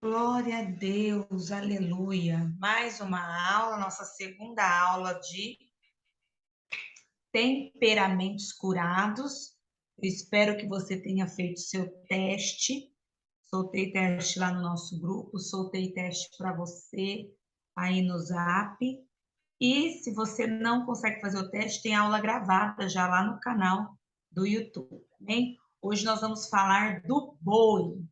Glória a Deus, aleluia. Mais uma aula, nossa segunda aula de temperamentos curados. Eu espero que você tenha feito seu teste. Soltei teste lá no nosso grupo, soltei teste para você aí no Zap. E se você não consegue fazer o teste, tem aula gravada já lá no canal do YouTube, amém? Hoje nós vamos falar do boi.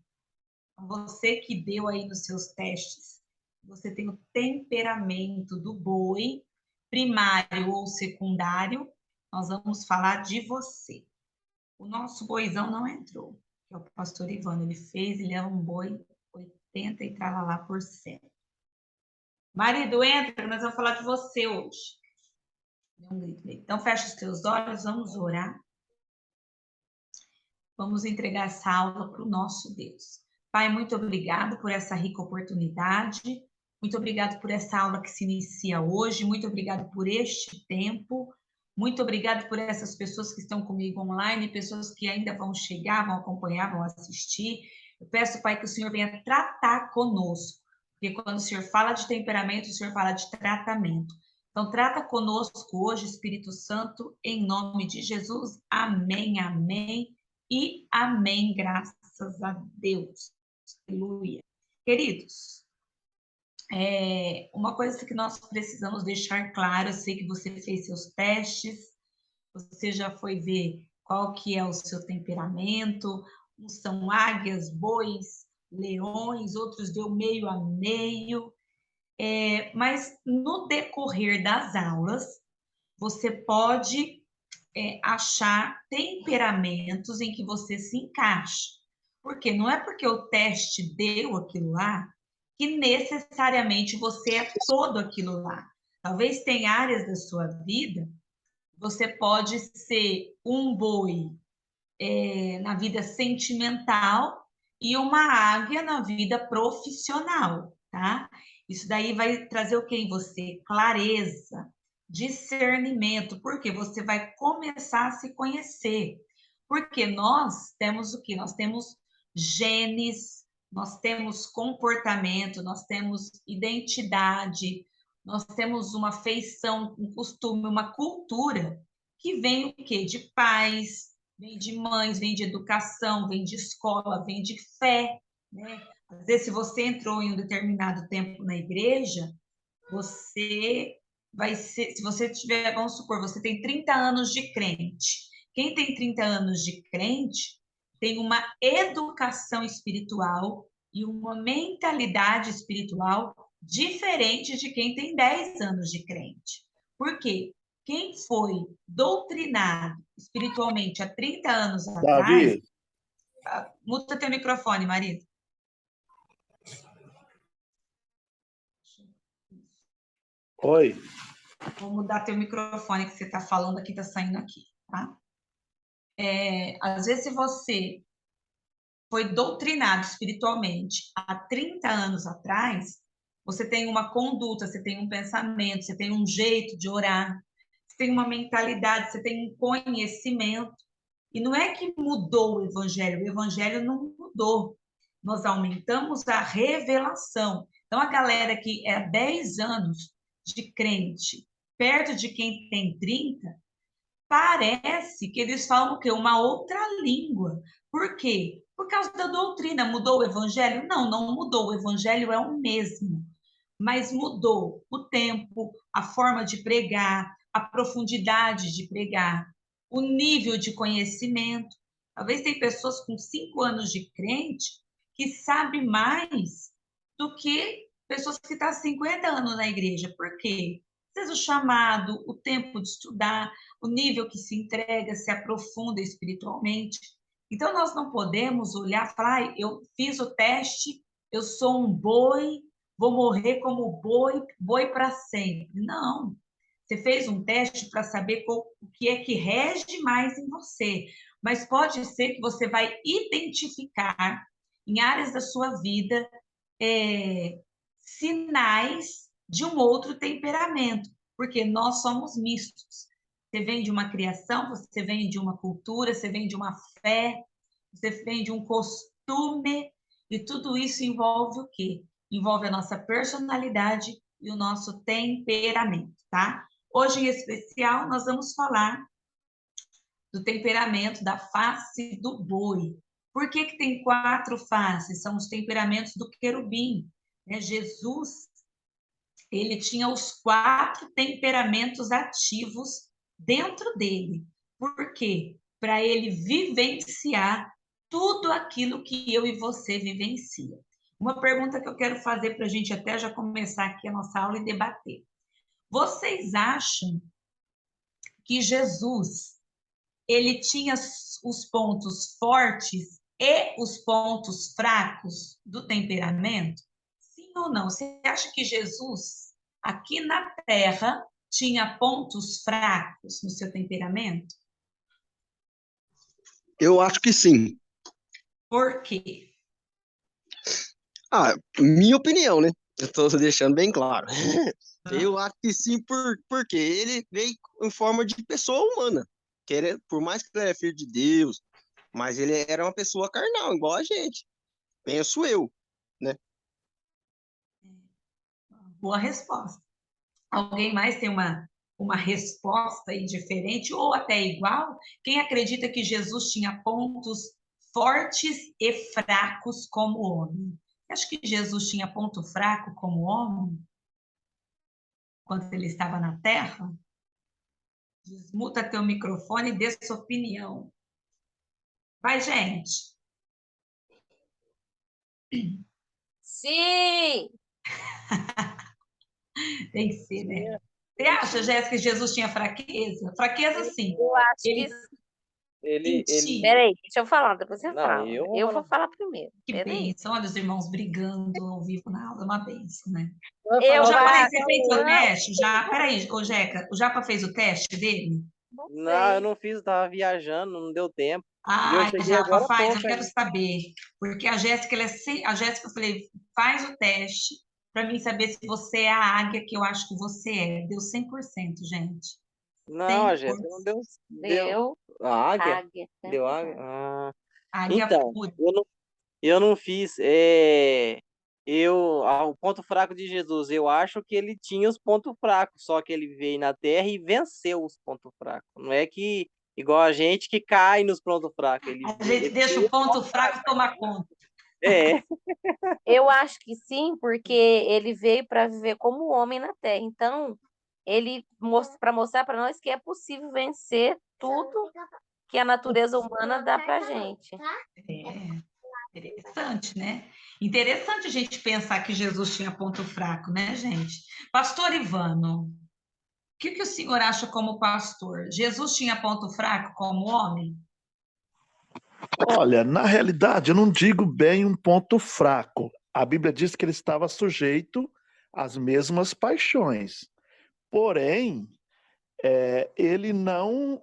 Você que deu aí nos seus testes, você tem o temperamento do boi, primário ou secundário, nós vamos falar de você. O nosso boizão não entrou, que é o pastor Ivano, ele é um boi 80 e tralalá por cento. Marido, entra, nós vamos falar de você hoje. Então, fecha os teus olhos, vamos orar. Vamos entregar essa aula para o nosso Deus. Pai, muito obrigado por essa rica oportunidade. Muito obrigado por essa aula que se inicia hoje. Muito obrigado por este tempo. Muito obrigado por essas pessoas que estão comigo online, pessoas que ainda vão chegar, vão acompanhar, vão assistir. Eu peço, Pai, que o Senhor venha tratar conosco. Porque quando o Senhor fala de temperamento, o Senhor fala de tratamento. Então, trata conosco hoje, Espírito Santo, em nome de Jesus. Amém, amém. E amém, graças a Deus. Aleluia. Queridos, uma coisa que nós precisamos deixar claro, eu sei que você fez seus testes, você já foi ver qual que é o seu temperamento, uns são águias, bois, leões, outros deu meio a meio, mas no decorrer das aulas, você pode achar temperamentos em que você se encaixa. Porque não é porque o teste deu aquilo lá que necessariamente você é todo aquilo lá. Talvez tenha áreas da sua vida, você pode ser um boi na vida sentimental e uma águia na vida profissional, tá? Isso daí vai trazer o que em você? Clareza, discernimento, porque você vai começar a se conhecer. Porque nós temos o que? Nós temos genes, nós temos comportamento, nós temos identidade, nós temos uma feição, um costume, uma cultura que vem o quê? De pais, vem de mães, vem de educação, vem de escola, vem de fé, né? Às vezes, se você entrou em um determinado tempo na igreja, você vai ser, se você tiver, vamos supor, você tem 30 anos de crente. Quem tem 30 anos de crente tem uma educação espiritual e uma mentalidade espiritual diferente de quem tem 10 anos de crente. Por quê? Quem foi doutrinado espiritualmente há 30 anos atrás, Davi, muda teu microfone, marido. oi. Vou mudar teu microfone que você está falando aqui, está saindo aqui, tá? Às vezes, se você foi doutrinado espiritualmente há 30 anos atrás, você tem uma conduta, você tem um pensamento, você tem um jeito de orar, você tem uma mentalidade, você tem um conhecimento. E não é que mudou o evangelho não mudou. Nós aumentamos a revelação. Então, a galera que é há 10 anos de crente, perto de quem tem 30, parece que eles falam o quê? Uma outra língua. Por quê? Por causa da doutrina. Mudou o evangelho? Não, não mudou. O evangelho é o mesmo. Mas mudou o tempo, a forma de pregar, a profundidade de pregar, o nível de conhecimento. Talvez tem pessoas com 5 anos de crente que sabem mais do que pessoas que estão há 50 anos na igreja. Por quê? Às vezes o chamado, o tempo de estudar, o nível que se entrega, se aprofunda espiritualmente. Então, nós não podemos olhar e falar, ah, eu fiz o teste, eu sou um boi, vou morrer como boi, boi para sempre. Não. Você fez um teste para saber o que é que rege mais em você. Mas pode ser que você vai identificar em áreas da sua vida sinais de um outro temperamento, porque nós somos mistos. Você vem de uma criação, você vem de uma cultura, você vem de uma fé, você vem de um costume, E tudo isso envolve o quê? Envolve a nossa personalidade e o nosso temperamento, tá? Hoje, em especial, nós vamos falar do temperamento da face do boi. Por que que tem 4 faces? São os temperamentos do querubim, né? Jesus, ele tinha os 4 temperamentos ativos dentro dele. Por quê? Para ele vivenciar tudo aquilo que eu e você vivencia. Uma pergunta que eu quero fazer para a gente até já começar aqui a nossa aula e debater. Vocês acham que Jesus ele tinha os pontos fortes e os pontos fracos do temperamento? Sim ou não? Você acha que Jesus, aqui na Terra, tinha pontos fracos no seu temperamento? Eu acho que sim. Por quê? Minha opinião, né? Eu tô deixando bem claro. Eu acho que sim, porque ele veio em forma de pessoa humana. Por mais que ele é filho de Deus, mas ele era uma pessoa carnal, igual a gente. Penso eu, né? Boa resposta. Alguém mais tem uma resposta aí diferente ou até igual? Quem acredita que Jesus tinha pontos fortes e fracos como homem? Acho que Jesus tinha ponto fraco como homem quando ele estava na Terra? Desmuta teu microfone e dê sua opinião. Vai, gente. Sim! Tem que ser, né? Você acha, Jéssica, que Jesus tinha fraqueza? Fraqueza, sim. Eu acho Ele que. sentia. Peraí, deixa eu falar, depois você Não, fala. eu Eu vou vou falar primeiro. Que Peraí. bênção. Olha os irmãos brigando ao vivo na aula. É uma bênção, né? Eu Já falei, acho. você fez o Não, teste? Já? Peraí, ô Jeca, o Japa fez o teste dele? não Não, eu sei. não fiz, eu tava viajando, não deu tempo. E eu Ah, cheguei Japa, agora há faz, eu pouco quero ainda. saber. Porque a Jéssica, a Jéssica, eu falei, faz o teste para mim saber se você é a águia que eu acho que você é. Deu 100%, gente. Não, a 100%. Jéssica não deu. Deu A águia? águia. Deu águia? 100%. Águia Então, pura. eu não fiz. O ponto fraco de Jesus, eu acho que ele tinha os pontos fracos, só que ele veio na Terra e venceu os pontos fracos. Não é que, igual a gente, que cai nos pontos fracos. A gente deixa o ponto fraco tomar conta. É, Eu acho que sim, porque ele veio para viver como homem na Terra. Então, ele para mostrar para nós que é possível vencer tudo que a natureza humana dá para gente. É, interessante, né? Interessante a gente pensar que Jesus tinha ponto fraco, né, gente? Pastor Ivano, o que o senhor acha como pastor? Jesus tinha ponto fraco como homem? Olha, na realidade, eu não digo bem um ponto fraco. A Bíblia diz que ele estava sujeito às mesmas paixões. Porém, ele não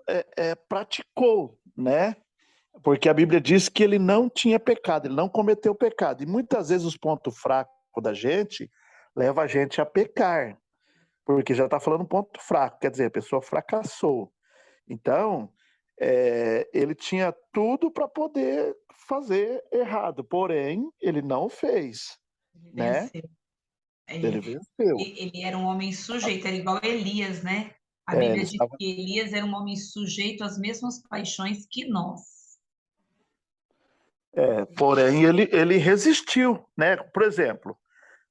praticou, né? Porque a Bíblia diz que ele não tinha pecado, ele não cometeu pecado. E muitas vezes os pontos fracos da gente levam a gente a pecar, porque já está falando ponto fraco, quer dizer, a pessoa fracassou. Então, ele tinha tudo para poder fazer errado, porém, ele não fez, Ele né? venceu. É, Ele venceu. ele era um homem sujeito, era igual Elias, né? A Ele Bíblia diz estava, que Elias era um homem sujeito às mesmas paixões que nós. porém, ele resistiu, né? Por exemplo,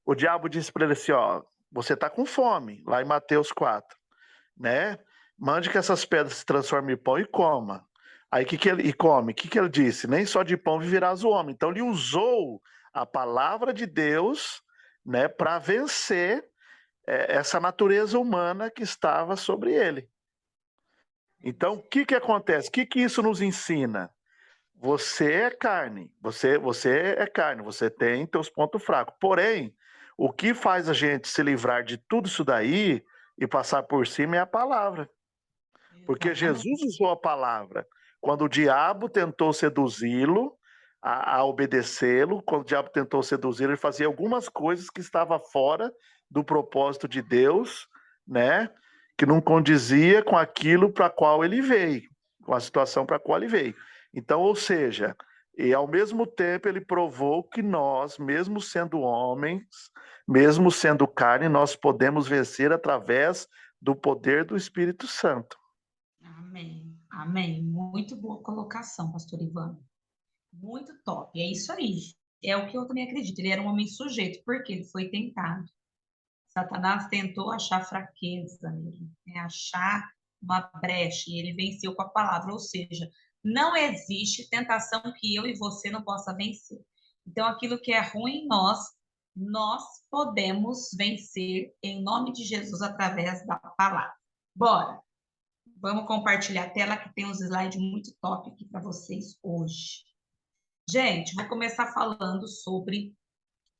o diabo disse para ele assim, ó, você está com fome, lá em Mateus 4, né? Mande que essas pedras se transformem em pão e coma. Aí que ele come? O que ele disse? Nem só de pão viverás o homem. Então ele usou a palavra de Deus, né, para vencer essa natureza humana que estava sobre ele. Então o que acontece? O que isso nos ensina? Você é carne, você é carne, você tem teus pontos fracos. Porém, o que faz a gente se livrar de tudo isso daí e passar por cima é a palavra. Porque Jesus usou a palavra. Quando o diabo tentou seduzi-lo a obedecê-lo, quando o diabo tentou seduzi-lo, ele fazia algumas coisas que estavam fora do propósito de Deus, né? Que não condizia com aquilo para qual ele veio, com a situação para a qual ele veio. Então, ou seja, E, ao mesmo tempo, ele provou que nós, mesmo sendo homens, mesmo sendo carne, nós podemos vencer através do poder do Espírito Santo. Amém. Amém. Muito boa colocação, pastor Ivan. Muito top. É isso aí. É o que eu também acredito. Ele era um homem sujeito, porque ele foi tentado. Satanás tentou achar fraqueza nele, né? Achar uma brecha, e ele venceu com a palavra. Ou seja, não existe tentação que eu e você não possa vencer. Então, aquilo que é ruim em nós podemos vencer em nome de Jesus através da palavra. Bora! Vamos compartilhar a tela que tem uns slides muito top aqui para vocês hoje. Gente, vou começar falando sobre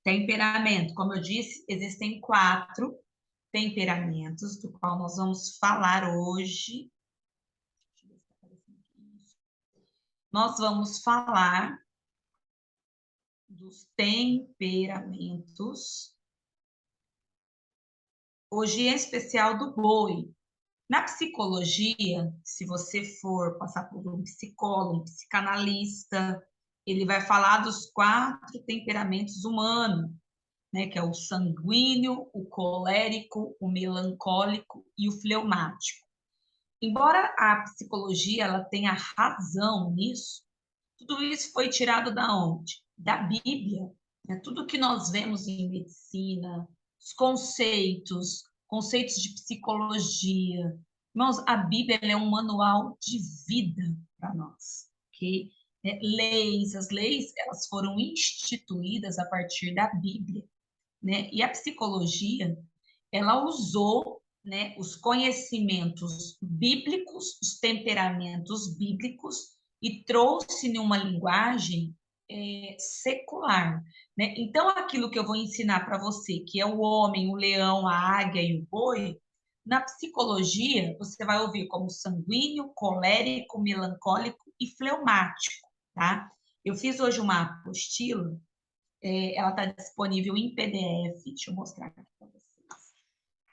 temperamento. Como eu disse, existem 4 temperamentos, do qual nós vamos falar hoje. Nós vamos falar dos temperamentos, hoje em especial do boi. Na psicologia, se você for passar por um psicólogo, um psicanalista, ele vai falar dos 4 temperamentos humanos, né, que é o sanguíneo, o colérico, o melancólico e o fleumático. Embora a psicologia ela tenha razão nisso, tudo isso foi tirado da onde? Da Bíblia. Né? Tudo que nós vemos em medicina, os conceitos de psicologia. Irmãos, a Bíblia é um manual de vida para nós. Okay? Leis, as leis elas foram instituídas a partir da Bíblia. Né? E a psicologia, ela usou, né, os conhecimentos bíblicos, os temperamentos bíblicos, e trouxe numa linguagem secular. Né? Então, aquilo que eu vou ensinar para você, que é o homem, o leão, a águia e o boi, na psicologia, você vai ouvir como sanguíneo, colérico, melancólico e fleumático. Tá? Eu fiz hoje uma apostila, ela está disponível em PDF. Deixa eu mostrar aqui para vocês.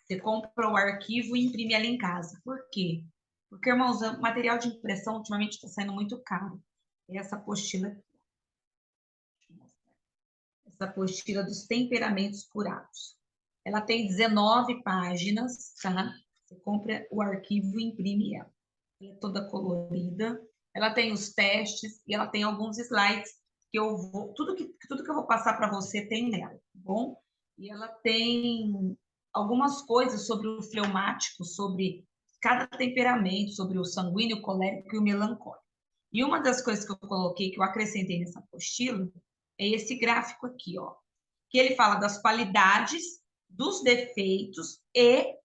Você compra o arquivo e imprime ali em casa. Por quê? Porque, irmãos, o material de impressão ultimamente está saindo muito caro. Essa apostila aqui. Deixa eu mostrar. Essa apostila dos temperamentos curados. Ela tem 19 páginas, tá? Você compra o arquivo e imprime ela. Ela é toda colorida. Ela tem os testes e ela tem alguns slides que eu vou... Tudo que eu vou passar para você tem nela, tá bom? E ela tem algumas coisas sobre o fleumático, sobre cada temperamento, sobre o sanguíneo, o colérico e o melancólico. E uma das coisas que eu coloquei, que eu acrescentei nessa apostila, é esse gráfico aqui, ó, que ele fala das qualidades, dos defeitos e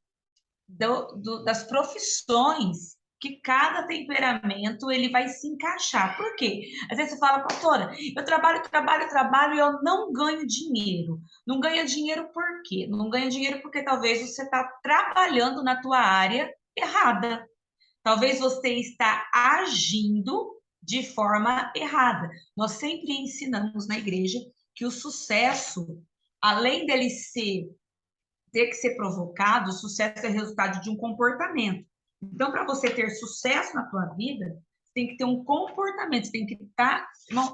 das profissões que cada temperamento ele vai se encaixar. Por quê? Às vezes você fala, pastora, eu trabalho e eu não ganho dinheiro. Não ganha dinheiro por quê? Não ganha dinheiro porque talvez você está trabalhando na tua área errada. Talvez você está agindo de forma errada. Nós sempre ensinamos na igreja que o sucesso, além dele ter que ser provocado, o sucesso é resultado de um comportamento. Então, para você ter sucesso na tua vida, você tem que ter um comportamento, você tem que estar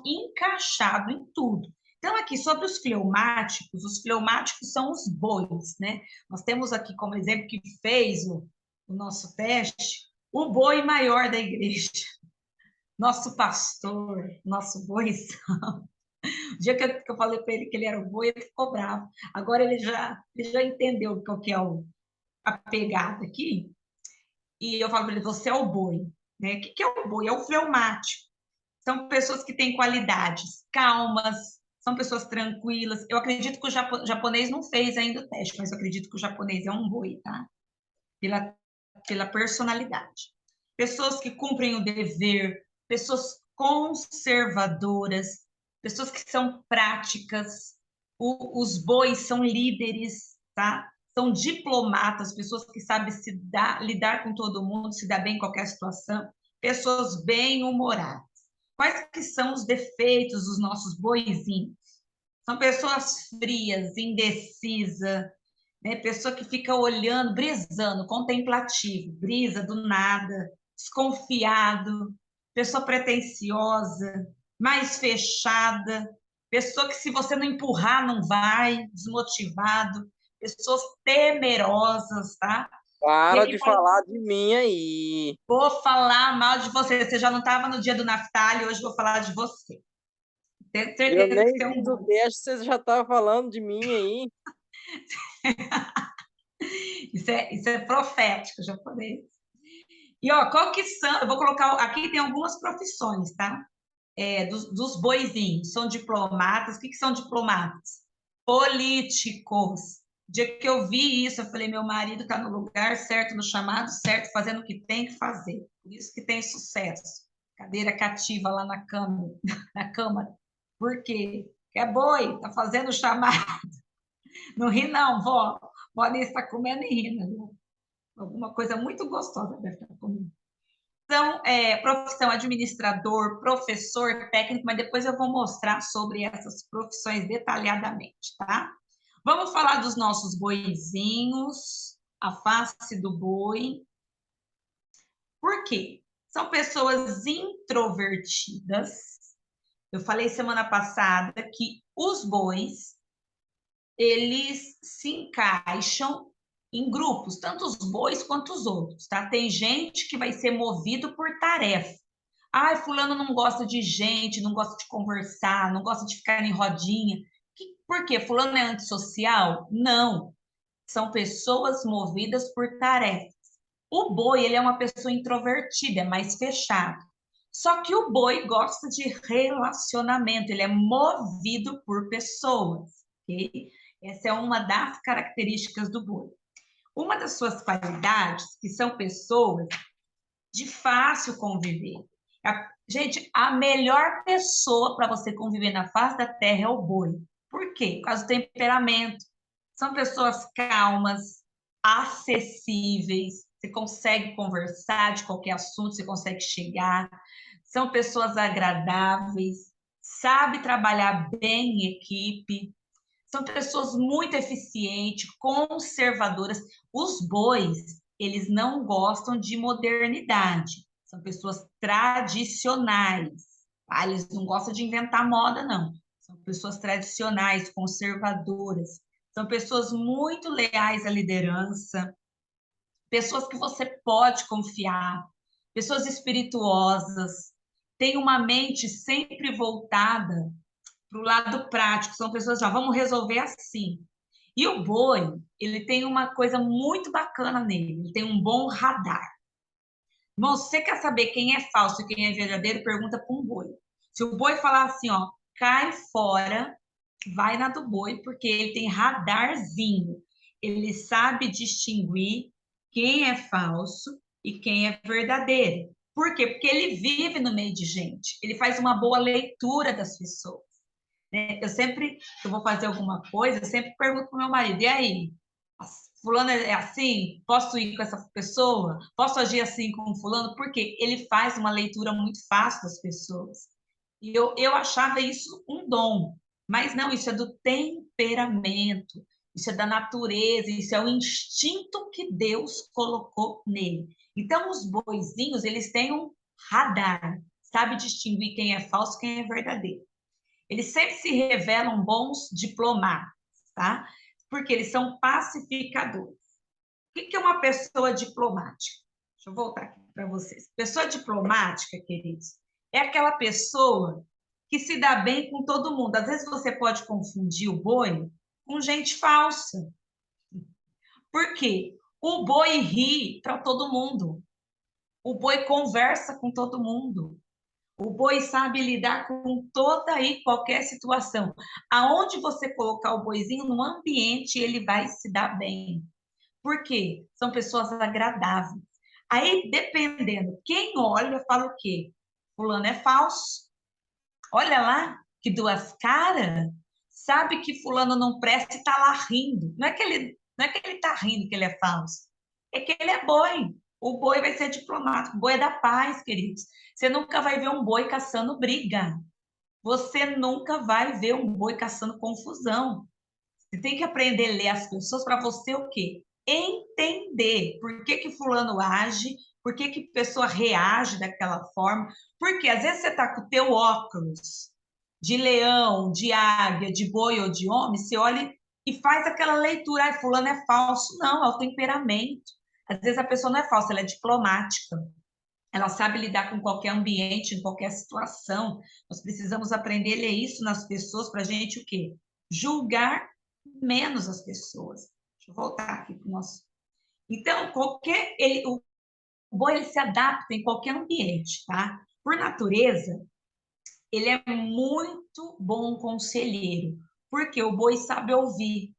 encaixado em tudo. Então, aqui, sobre os fleumáticos são os bois, né? Nós temos aqui como exemplo que fez o nosso teste, o boi maior da igreja, nosso pastor, nosso boizão. O dia que eu falei para ele que ele era o boi, ele ficou bravo. Agora ele já entendeu qual que é a pegada aqui. E eu falo para ele, você é o boi. Né? O que é o boi? É o fleumático. São pessoas que têm qualidades calmas, são pessoas tranquilas. Eu acredito que o japonês não fez ainda o teste, mas eu acredito que o japonês é um boi, tá? Pela personalidade. Pessoas que cumprem o dever, pessoas conservadoras, pessoas que são práticas, os bois são líderes, tá? São diplomatas, pessoas que sabem lidar com todo mundo, se dar bem em qualquer situação, pessoas bem-humoradas. Quais que são os defeitos dos nossos boizinhos? São pessoas frias, indecisas, né? Pessoa que fica olhando, brisando, contemplativo, brisa do nada, desconfiado, pessoa pretensiosa, mais fechada, pessoa que se você não empurrar não vai, desmotivado, pessoas temerosas, tá? E Para ele de falou, falar de mim aí. vou falar mal de você, você já não estava no dia do Naftali, hoje vou falar de você. Tenho Eu certeza que nem você é fiz o um... teste, você já tá falando de mim aí. Isso é profético, japonês. E, ó, qual que são... Eu vou colocar... Aqui tem algumas profissões, tá? Dos boizinhos. São diplomatas. O que são diplomatas? Políticos. O dia que eu vi isso, eu falei, meu marido está no lugar certo, no chamado certo, fazendo o que tem que fazer. Por isso que tem sucesso. Cadeira cativa lá na Câmara. Na Câmara. Por quê? Porque é boi, está fazendo o chamado. Não ri não, vó. Vó nem está comendo e rindo. Viu? Alguma coisa muito gostosa deve estar comendo. Então, profissão administrador, professor, técnico, mas depois eu vou mostrar sobre essas profissões detalhadamente, tá? Vamos falar dos nossos boizinhos, a face do boi. Por quê? São pessoas introvertidas. Eu falei semana passada que os bois, eles se encaixam em grupos, tanto os bois quanto os outros, tá? Tem gente que vai ser movido por tarefa. Ai, fulano não gosta de gente, não gosta de conversar, não gosta de ficar em rodinha. Por quê? Fulano é antissocial? Não. São pessoas movidas por tarefas. O boi, ele é uma pessoa introvertida, é mais fechado. Só que o boi gosta de relacionamento, ele é movido por pessoas, ok? Essa é uma das características do boi. Uma das suas qualidades, que são pessoas de fácil conviver. Gente, a melhor pessoa para você conviver na face da terra é o boi. Por quê? Por causa do temperamento. São pessoas calmas, acessíveis, você consegue conversar de qualquer assunto, você consegue chegar. São pessoas agradáveis, sabe trabalhar bem em equipe. São pessoas muito eficientes, conservadoras. Os bois, eles não gostam de modernidade. São pessoas tradicionais. Tá? Eles não gostam de inventar moda, não. São pessoas tradicionais, conservadoras. São pessoas muito leais à liderança. Pessoas que você pode confiar. Pessoas espirituosas. Têm uma mente sempre voltada para o lado prático, são pessoas já vamos resolver assim. E o boi, ele tem uma coisa muito bacana nele, ele tem um bom radar. Irmão, se você quer saber quem é falso e quem é verdadeiro, pergunta para um boi. Se o boi falar assim, ó, cai fora, vai na do boi, porque ele tem radarzinho. Ele sabe distinguir quem é falso e quem é verdadeiro. Por quê? Porque ele vive no meio de gente. Ele faz uma boa leitura das pessoas. Eu sempre, que eu vou fazer alguma coisa, eu sempre pergunto para o meu marido, e aí? Fulano é assim? Posso ir com essa pessoa? Posso agir assim com o fulano? Porque ele faz uma leitura muito fácil das pessoas. E eu achava isso um dom. Mas não, isso é do temperamento, isso é da natureza, isso é o instinto que Deus colocou nele. Então, os boizinhos, eles têm um radar, sabe distinguir quem é falso e quem é verdadeiro. Eles sempre se revelam bons diplomatas, tá? Porque eles são pacificadores. O que é uma pessoa diplomática? Deixa eu voltar aqui para vocês. Pessoa diplomática, queridos, é aquela pessoa que se dá bem com todo mundo. Às vezes você pode confundir o boi com gente falsa. Por quê? O boi ri para todo mundo. O boi conversa com todo mundo. O boi sabe lidar com toda e qualquer situação. Aonde você colocar o boizinho no ambiente, ele vai se dar bem. Por quê? São pessoas agradáveis. Aí, dependendo, quem olha, fala o quê? Fulano é falso. Olha lá, que duas caras. Sabe que fulano não presta e está lá rindo. Não é que ele está rindo que ele é falso. É que ele é boi. O boi vai ser diplomático. O boi é da paz, queridos. Você nunca vai ver um boi caçando briga. Você nunca vai ver um boi caçando confusão. Você tem que aprender a ler as pessoas para você o quê? entender por que que fulano age, por que que pessoa reage daquela forma, porque às vezes você está com o teu óculos de leão, de águia, de boi ou de homem, você olha e faz aquela leitura, ai, fulano é falso. Não, é o temperamento. Às vezes a pessoa não é falsa, ela é diplomática. Ela sabe lidar com qualquer ambiente, em qualquer situação. Nós precisamos aprender a ler isso nas pessoas para a gente o quê? Julgar menos as pessoas. Deixa eu voltar aqui para o nosso... Então, o boi ele se adapta em qualquer ambiente, tá? Por natureza, ele é muito bom conselheiro, porque o boi sabe ouvir.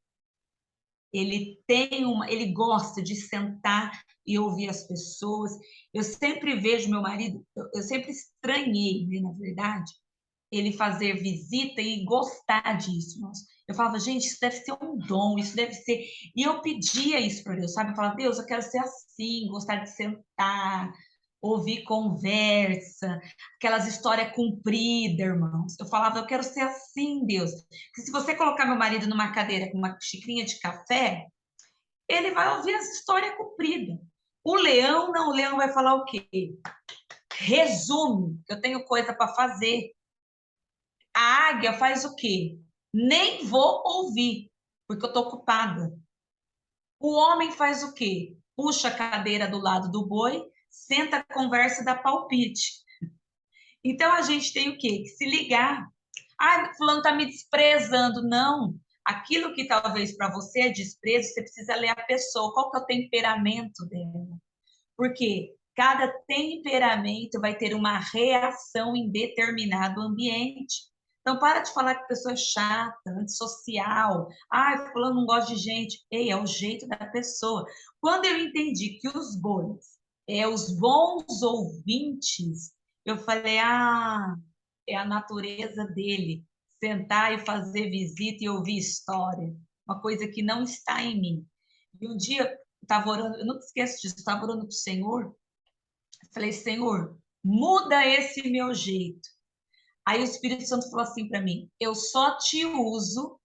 Ele gosta de sentar e ouvir as pessoas. Eu sempre vejo meu marido, eu sempre estranhei, né, na verdade, ele fazer visita e gostar disso. Nossa. Eu falava, gente, isso deve ser um dom, isso deve ser... E eu pedia isso para Deus, sabe? Eu falava, Deus, eu quero ser assim, gostar de sentar, ouvir conversa, aquelas histórias compridas, irmãos. Eu falava, eu quero ser assim, Deus. Porque se você colocar meu marido numa cadeira com uma xicrinha de café, ele vai ouvir as histórias compridas. O leão, não, o leão vai falar o quê? Resume, eu tenho coisa para fazer. A águia faz o quê? Nem vou ouvir, porque eu estou ocupada. O homem faz o quê? Puxa a cadeira do lado do boi, senta a conversa e dá palpite. Então, a gente tem o quê? Que se ligar. Ah, fulano está me desprezando. Não. Aquilo que talvez para você é desprezo, você precisa ler a pessoa. Qual que é o temperamento dela? Porque cada temperamento vai ter uma reação em determinado ambiente. Então, para de falar que a pessoa é chata, antissocial. Ah, fulano não gosta de gente. Ei, é o jeito da pessoa. Quando eu entendi que os bois, os bons ouvintes, eu falei, é a natureza dele, sentar e fazer visita e ouvir história. Uma coisa que não está em mim. E um dia, eu estava orando, eu nunca esqueço disso, eu estava orando para o Senhor, falei, Senhor, muda esse meu jeito. Aí o Espírito Santo falou assim para mim, eu só te uso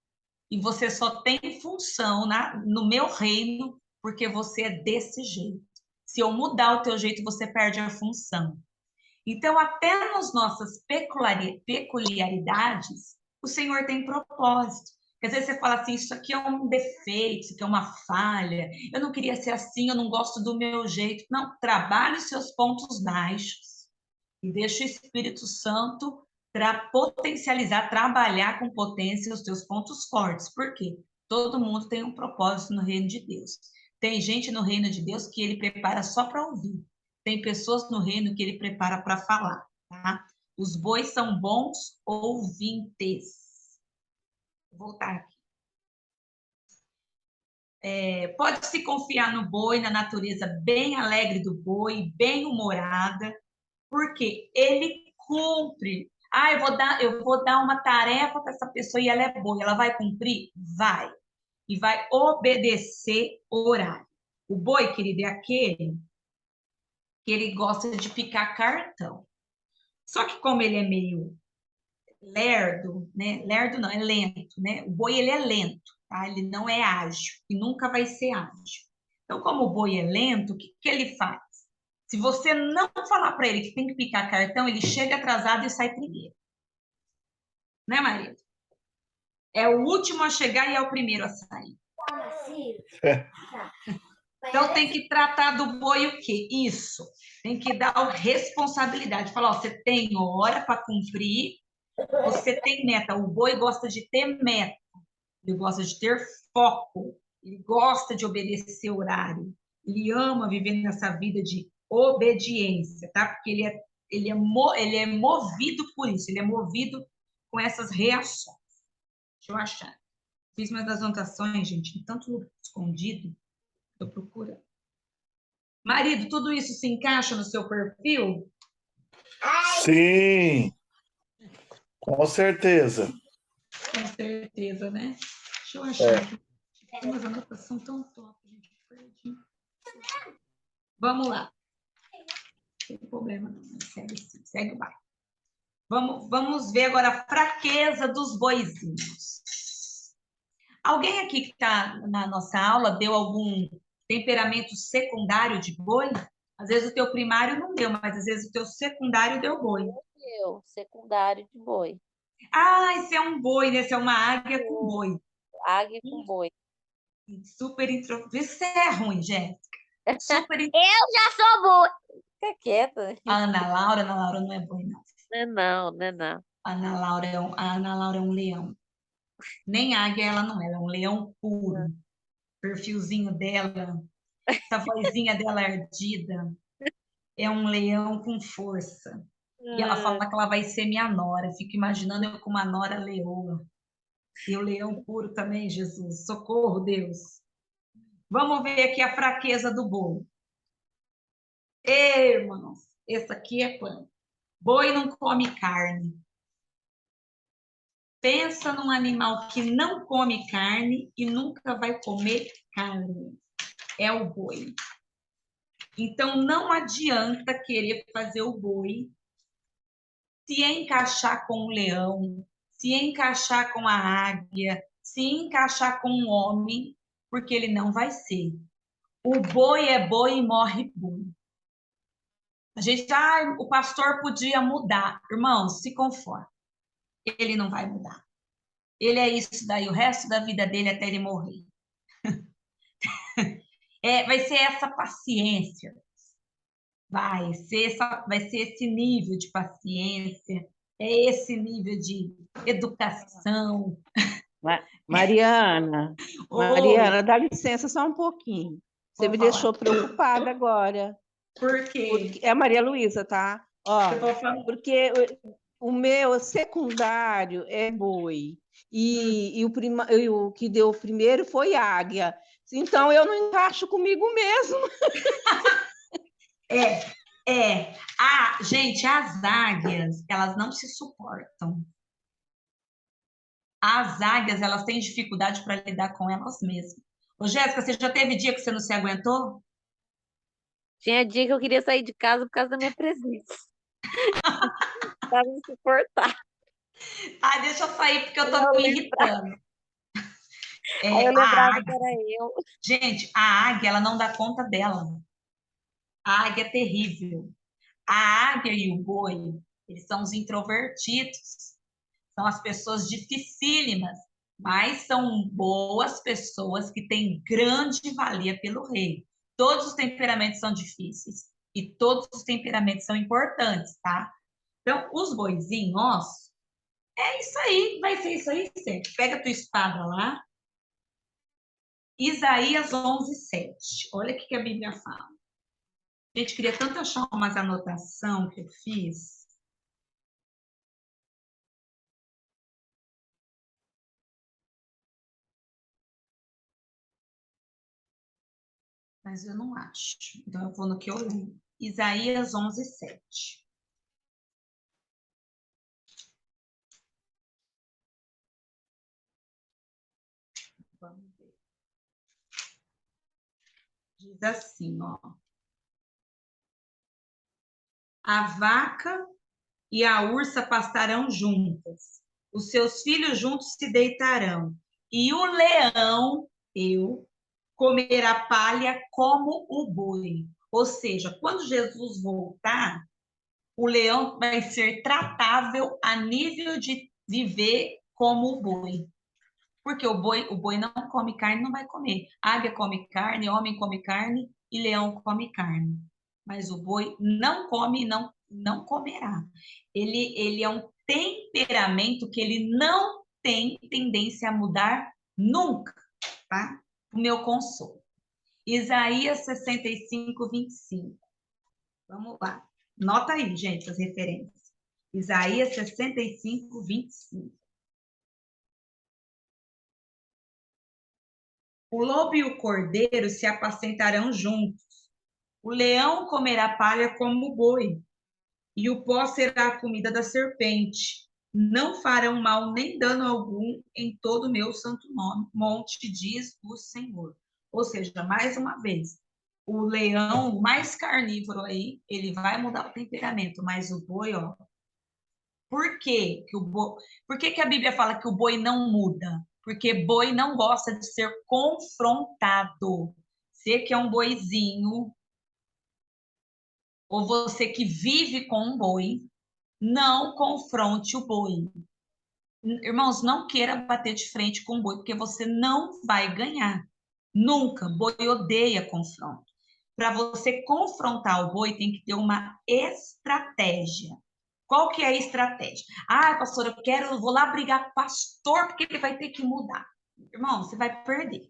e você só tem função no meu reino porque você é desse jeito. Se eu mudar o teu jeito, você perde a função. Então, até nas nossas peculiaridades, o Senhor tem propósito. Porque às vezes você fala assim, isso aqui é um defeito, isso aqui é uma falha, eu não queria ser assim, eu não gosto do meu jeito. Não, trabalhe os seus pontos baixos e deixe o Espírito Santo para potencializar, trabalhar com potência os teus pontos fortes. Por quê? Todo mundo tem um propósito no reino de Deus. Tem gente no reino de Deus que ele prepara só para ouvir. Tem pessoas no reino que ele prepara para falar, tá? Os bois são bons ouvintes. Vou voltar aqui. Pode-se confiar no boi, na natureza bem alegre do boi, bem humorada, porque ele cumpre. Ah, eu vou dar uma tarefa para essa pessoa e ela é boa. Ela vai cumprir? Vai. E vai obedecer o horário. O boi, querido, é aquele que ele gosta de picar cartão. Só que como ele é meio lerdo, né? Lerdo não, é lento, né? O boi, ele é lento, tá? Ele não é ágil e nunca vai ser ágil. Então, como o boi é lento, o que ele faz? Se você não falar para ele que tem que picar cartão, ele chega atrasado e sai primeiro. Né, marido? É o último a chegar e é o primeiro a sair. Então, tem que tratar do boi o quê? Isso. Tem que dar a responsabilidade. Falar, ó, você tem hora para cumprir, você tem meta. O boi gosta de ter meta. Ele gosta de ter foco. Ele gosta de obedecer o horário. Ele ama viver nessa vida de obediência, tá? Porque ele é movido por isso. Ele é movido com essas reações. Deixa eu achar. Fiz umas anotações, gente, em tanto escondido. Eu procuro. Marido, tudo isso se encaixa no seu perfil? Sim, com certeza. Com certeza, né? Deixa eu achar aqui. Tem umas anotações tão top, gente. Perdi. Vamos lá. Não tem problema, não. Segue sim, segue o bairro. Vamos ver agora a fraqueza dos boizinhos. Alguém aqui que está na nossa aula deu algum temperamento secundário de boi? Às vezes o teu primário não deu, mas às vezes o teu secundário deu boi. Secundário de boi. Ah, esse é um boi, né? Esse é uma águia com boi. Águia com boi. Super introvertido. Isso é ruim, Jéssica. Super Eu já sou boi. Fica quieta. Ana Laura não é boi, não. Não é não. A Ana Laura é um leão. Nem águia ela não é, ela é um leão puro. Perfilzinho dela, essa vozinha dela ardida. É um leão com força. E ela fala que ela vai ser minha nora. Eu fico imaginando eu com uma nora leoa. E o leão puro também, Jesus. Socorro, Deus. Vamos ver aqui a fraqueza do boi. Ei, irmãos, esse aqui é quando? Boi não come carne. Pensa num animal que não come carne e nunca vai comer carne. É o boi. Então, não adianta querer fazer o boi se encaixar com o leão, se encaixar com a águia, se encaixar com um homem, porque ele não vai ser. O boi é boi e morre boi. A gente, o pastor podia mudar. Irmãos, se conforme. Ele não vai mudar. Ele é isso daí, o resto da vida dele até ele morrer. Vai ser essa paciência. Vai ser esse nível de paciência, é esse nível de educação. Mariana, Oi, dá licença só um pouquinho. Você vou me falar. deixou preocupada agora. Por quê? É a Maria Luísa, tá? Ó, Eu vou falar. porque o meu secundário é boi. E o que deu primeiro foi águia. Então, eu não encaixo comigo mesmo. Gente, as águias, elas não se suportam. As águias, elas têm dificuldade para lidar com elas mesmas. Ô, Jéssica, você já teve dia que você não se aguentou? Tinha dia que eu queria sair de casa por causa da minha presença. Estava insuportável. Deixa eu sair porque eu tô Eu me lembrava. irritando. Aí eu lembrava que era eu. Gente, a águia, ela não dá conta dela. A águia é terrível. A águia e o boi, eles são os introvertidos. São as pessoas dificílimas, mas são boas pessoas que têm grande valia pelo rei. Todos os temperamentos são difíceis e todos os temperamentos são importantes, tá? Então, os boizinhos, é isso aí, vai ser isso aí sempre. Pega a tua espada lá. Isaías 11:7. Olha o que a Bíblia fala. Gente, queria tanto achar umas anotação que eu fiz. Mas eu não acho. Então, eu vou no que eu lembro. Isaías 11:7. Vamos ver. Diz assim, ó. A vaca e a ursa pastarão juntas. Os seus filhos juntos se deitarão. E o leão, comerá palha como o boi. Ou seja, quando Jesus voltar, o leão vai ser tratável a nível de viver como o boi. Porque o boi não come carne, não vai comer. Águia come carne, homem come carne e leão come carne. Mas o boi não come e não comerá. Ele é um temperamento que ele não tem tendência a mudar nunca, tá? O meu consolo. Isaías 65:25. Vamos lá. Nota aí, gente, as referências. Isaías 65:25. O lobo e o cordeiro se apacentarão juntos. O leão comerá palha como o boi, e o pó será a comida da serpente. Não farão mal nem dano algum em todo o meu santo monte, diz o Senhor. Ou seja, mais uma vez, o leão mais carnívoro aí, ele vai mudar o temperamento, mas o boi, ó. Por quê? Por que a Bíblia fala que o boi não muda? Porque boi não gosta de ser confrontado. Você que é um boizinho, ou você que vive com um boi, não confronte o boi. Irmãos, não queira bater de frente com o boi, porque você não vai ganhar. Nunca. Boi odeia confronto. Para você confrontar o boi, tem que ter uma estratégia. Qual que é a estratégia? Ah, pastor, eu vou lá brigar com o pastor, porque ele vai ter que mudar. Irmão, você vai perder.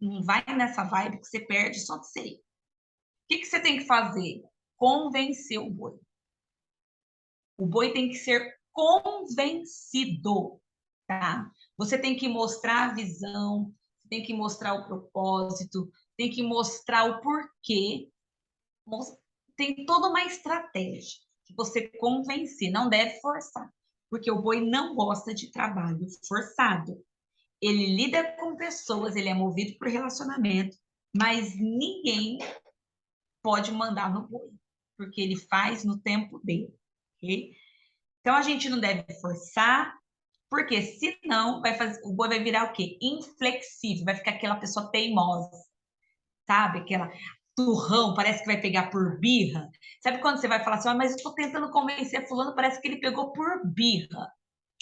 Não vai nessa vibe que você perde só de ser. O que você tem que fazer? Convencer o boi. O boi tem que ser convencido, tá? Você tem que mostrar a visão, tem que mostrar o propósito, tem que mostrar o porquê. Tem toda uma estratégia que você convencer, não deve forçar, porque o boi não gosta de trabalho forçado. Ele lida com pessoas, ele é movido por relacionamento, mas ninguém pode mandar no boi, porque ele faz no tempo dele, ok? Então a gente não deve forçar, porque senão o boi vai virar o quê? Inflexível, vai ficar aquela pessoa teimosa, sabe? Aquela turrão, parece que vai pegar por birra. Sabe quando você vai falar assim, mas eu estou tentando convencer fulano, parece que ele pegou por birra.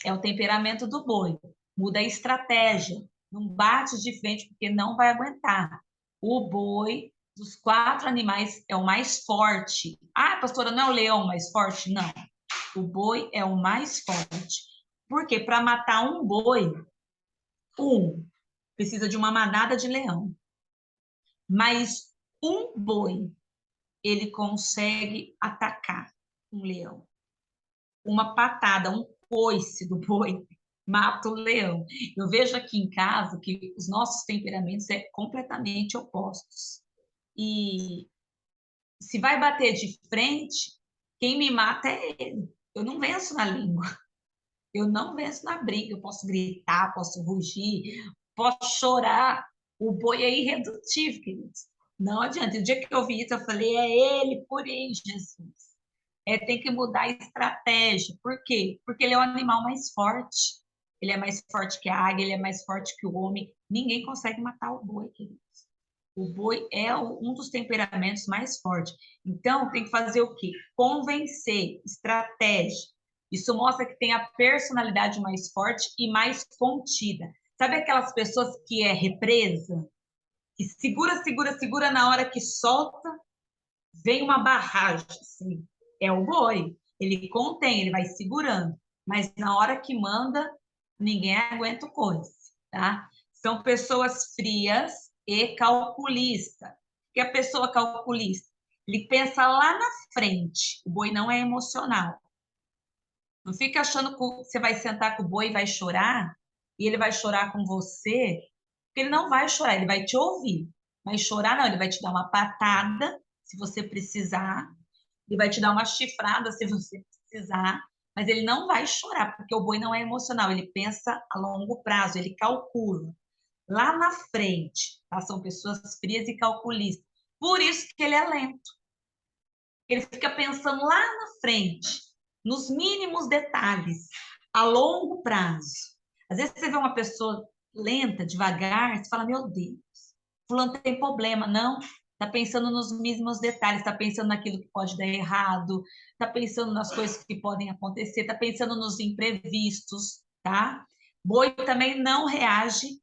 É o temperamento do boi. Muda a estratégia. Não bate de frente, porque não vai aguentar. O boi, dos 4 animais, é o mais forte. Ah, pastora, não é o leão mais forte? Não. O boi é o mais forte. Porque para matar um boi, precisa de uma manada de leão. Mas um boi, ele consegue atacar um leão. Uma patada, um coice do boi mata o leão. Eu vejo aqui em casa que os nossos temperamentos é completamente opostos. E se vai bater de frente, quem me mata é ele. Eu não venço na língua. Eu não venço na briga. Eu posso gritar, posso rugir, posso chorar. O boi é irredutível, queridos. Não adianta. O dia que eu vi isso, eu falei, é ele por aí, Jesus. Tem que mudar a estratégia. Por quê? Porque ele é o animal mais forte. Ele é mais forte que a águia, ele é mais forte que o homem. Ninguém consegue matar o boi, queridos. O boi é um dos temperamentos mais fortes. Então, tem que fazer o quê? Convencer, estratégia. Isso mostra que tem a personalidade mais forte e mais contida. Sabe aquelas pessoas que é represa? Que segura, segura, segura, na hora que solta, vem uma barragem, assim. É o boi. Ele contém, ele vai segurando. Mas na hora que manda, ninguém aguenta o coice, tá? São pessoas frias e calculistas. O que é a pessoa calculista? Ele pensa lá na frente. O boi não é emocional. Não fica achando que você vai sentar com o boi e vai chorar, e ele vai chorar com você, porque ele não vai chorar, ele vai te ouvir. Mas chorar não, ele vai te dar uma patada, se você precisar, ele vai te dar uma chifrada, se você precisar, mas ele não vai chorar, porque o boi não é emocional, ele pensa a longo prazo, ele calcula. Lá na frente, tá? São pessoas frias e calculistas. Por isso que ele é lento. Ele fica pensando lá na frente, nos mínimos detalhes, a longo prazo. Às vezes você vê uma pessoa lenta, devagar, você fala, meu Deus, fulano tem problema. Não, está pensando nos mínimos detalhes, está pensando naquilo que pode dar errado, está pensando nas coisas que podem acontecer, está pensando nos imprevistos, tá? Boi também não reage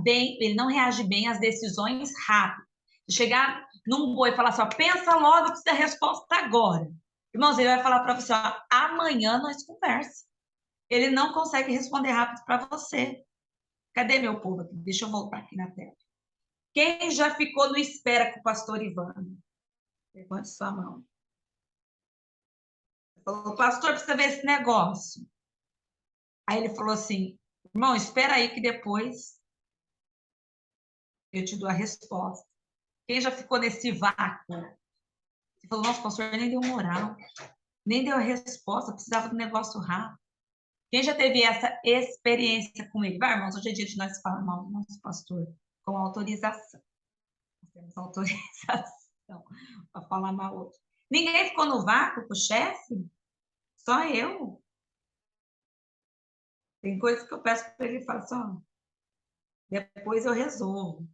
ele não reage bem às decisões rápidas. Chegar num boi e falar assim, ó, pensa logo, precisa da resposta agora. Irmãos, ele vai falar para você, ó, amanhã nós conversamos. Ele não consegue responder rápido para você. Cadê meu povo aqui? Deixa eu voltar aqui na tela. Quem já ficou no espera com o pastor Ivan? Levante sua mão. Falou, pastor, precisa ver esse negócio. Aí ele falou assim, irmão, espera aí que depois eu te dou a resposta. Quem já ficou nesse vácuo? Ele falou, nossa, pastor, nem deu moral, nem deu a resposta, precisava do negócio rápido. Quem já teve essa experiência com ele? Vai, irmãos, hoje é dia de nós falar mal do nosso pastor, com autorização. Nós temos autorização para falar mal outro. Ninguém ficou no vácuo com o chefe? Só eu. Tem coisas que eu peço para ele e falo assim, ó, depois eu resolvo.